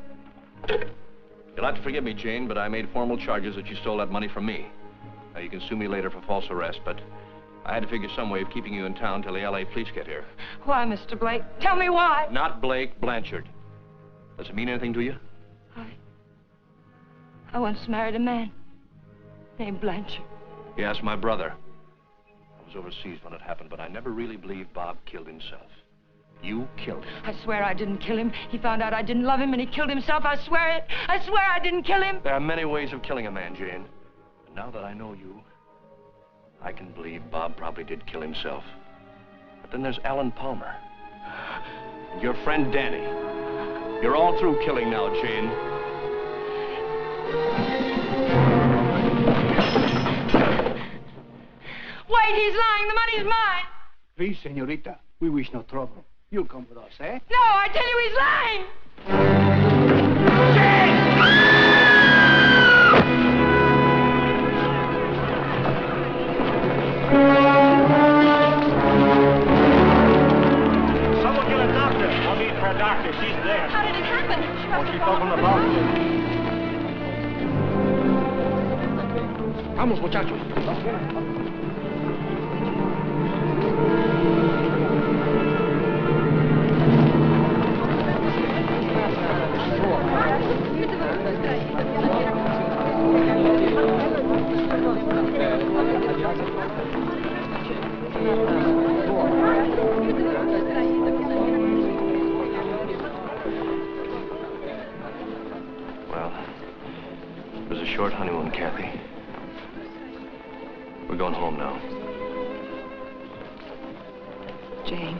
Speaker 11: You'll have to forgive me, Jane, but I made formal charges that you stole that money from me. Now, you can sue me later for false arrest, but I had to figure some way of keeping you in town till the L.A. police get here.
Speaker 2: Why, Mr. Blake? Tell me why.
Speaker 11: Not Blake, Blanchard. Does it mean anything to you?
Speaker 2: I once married a man named Blanchard.
Speaker 11: Yes, my brother. I was overseas when it happened, but I never really believed Bob killed himself. You killed him.
Speaker 2: I swear I didn't kill him. He found out I didn't love him and he killed himself. I swear it. I swear I didn't kill him.
Speaker 11: There are many ways of killing a man, Jane. And now that I know you, I can believe Bob probably did kill himself. But then there's Alan Palmer. And your friend Danny. You're all through killing now, Jane.
Speaker 2: Wait, he's lying. The money's mine.
Speaker 17: Please, señorita, we wish no trouble. You'll come with us, eh?
Speaker 2: No, I tell you he's lying.
Speaker 10: Someone get a doctor. I'll need for a doctor. She's there.
Speaker 9: How did it happen? She must have
Speaker 10: Open the box.
Speaker 17: Vamos, muchachos.
Speaker 11: Well, it was a short honeymoon, Kathy. We're going home now.
Speaker 5: Jane.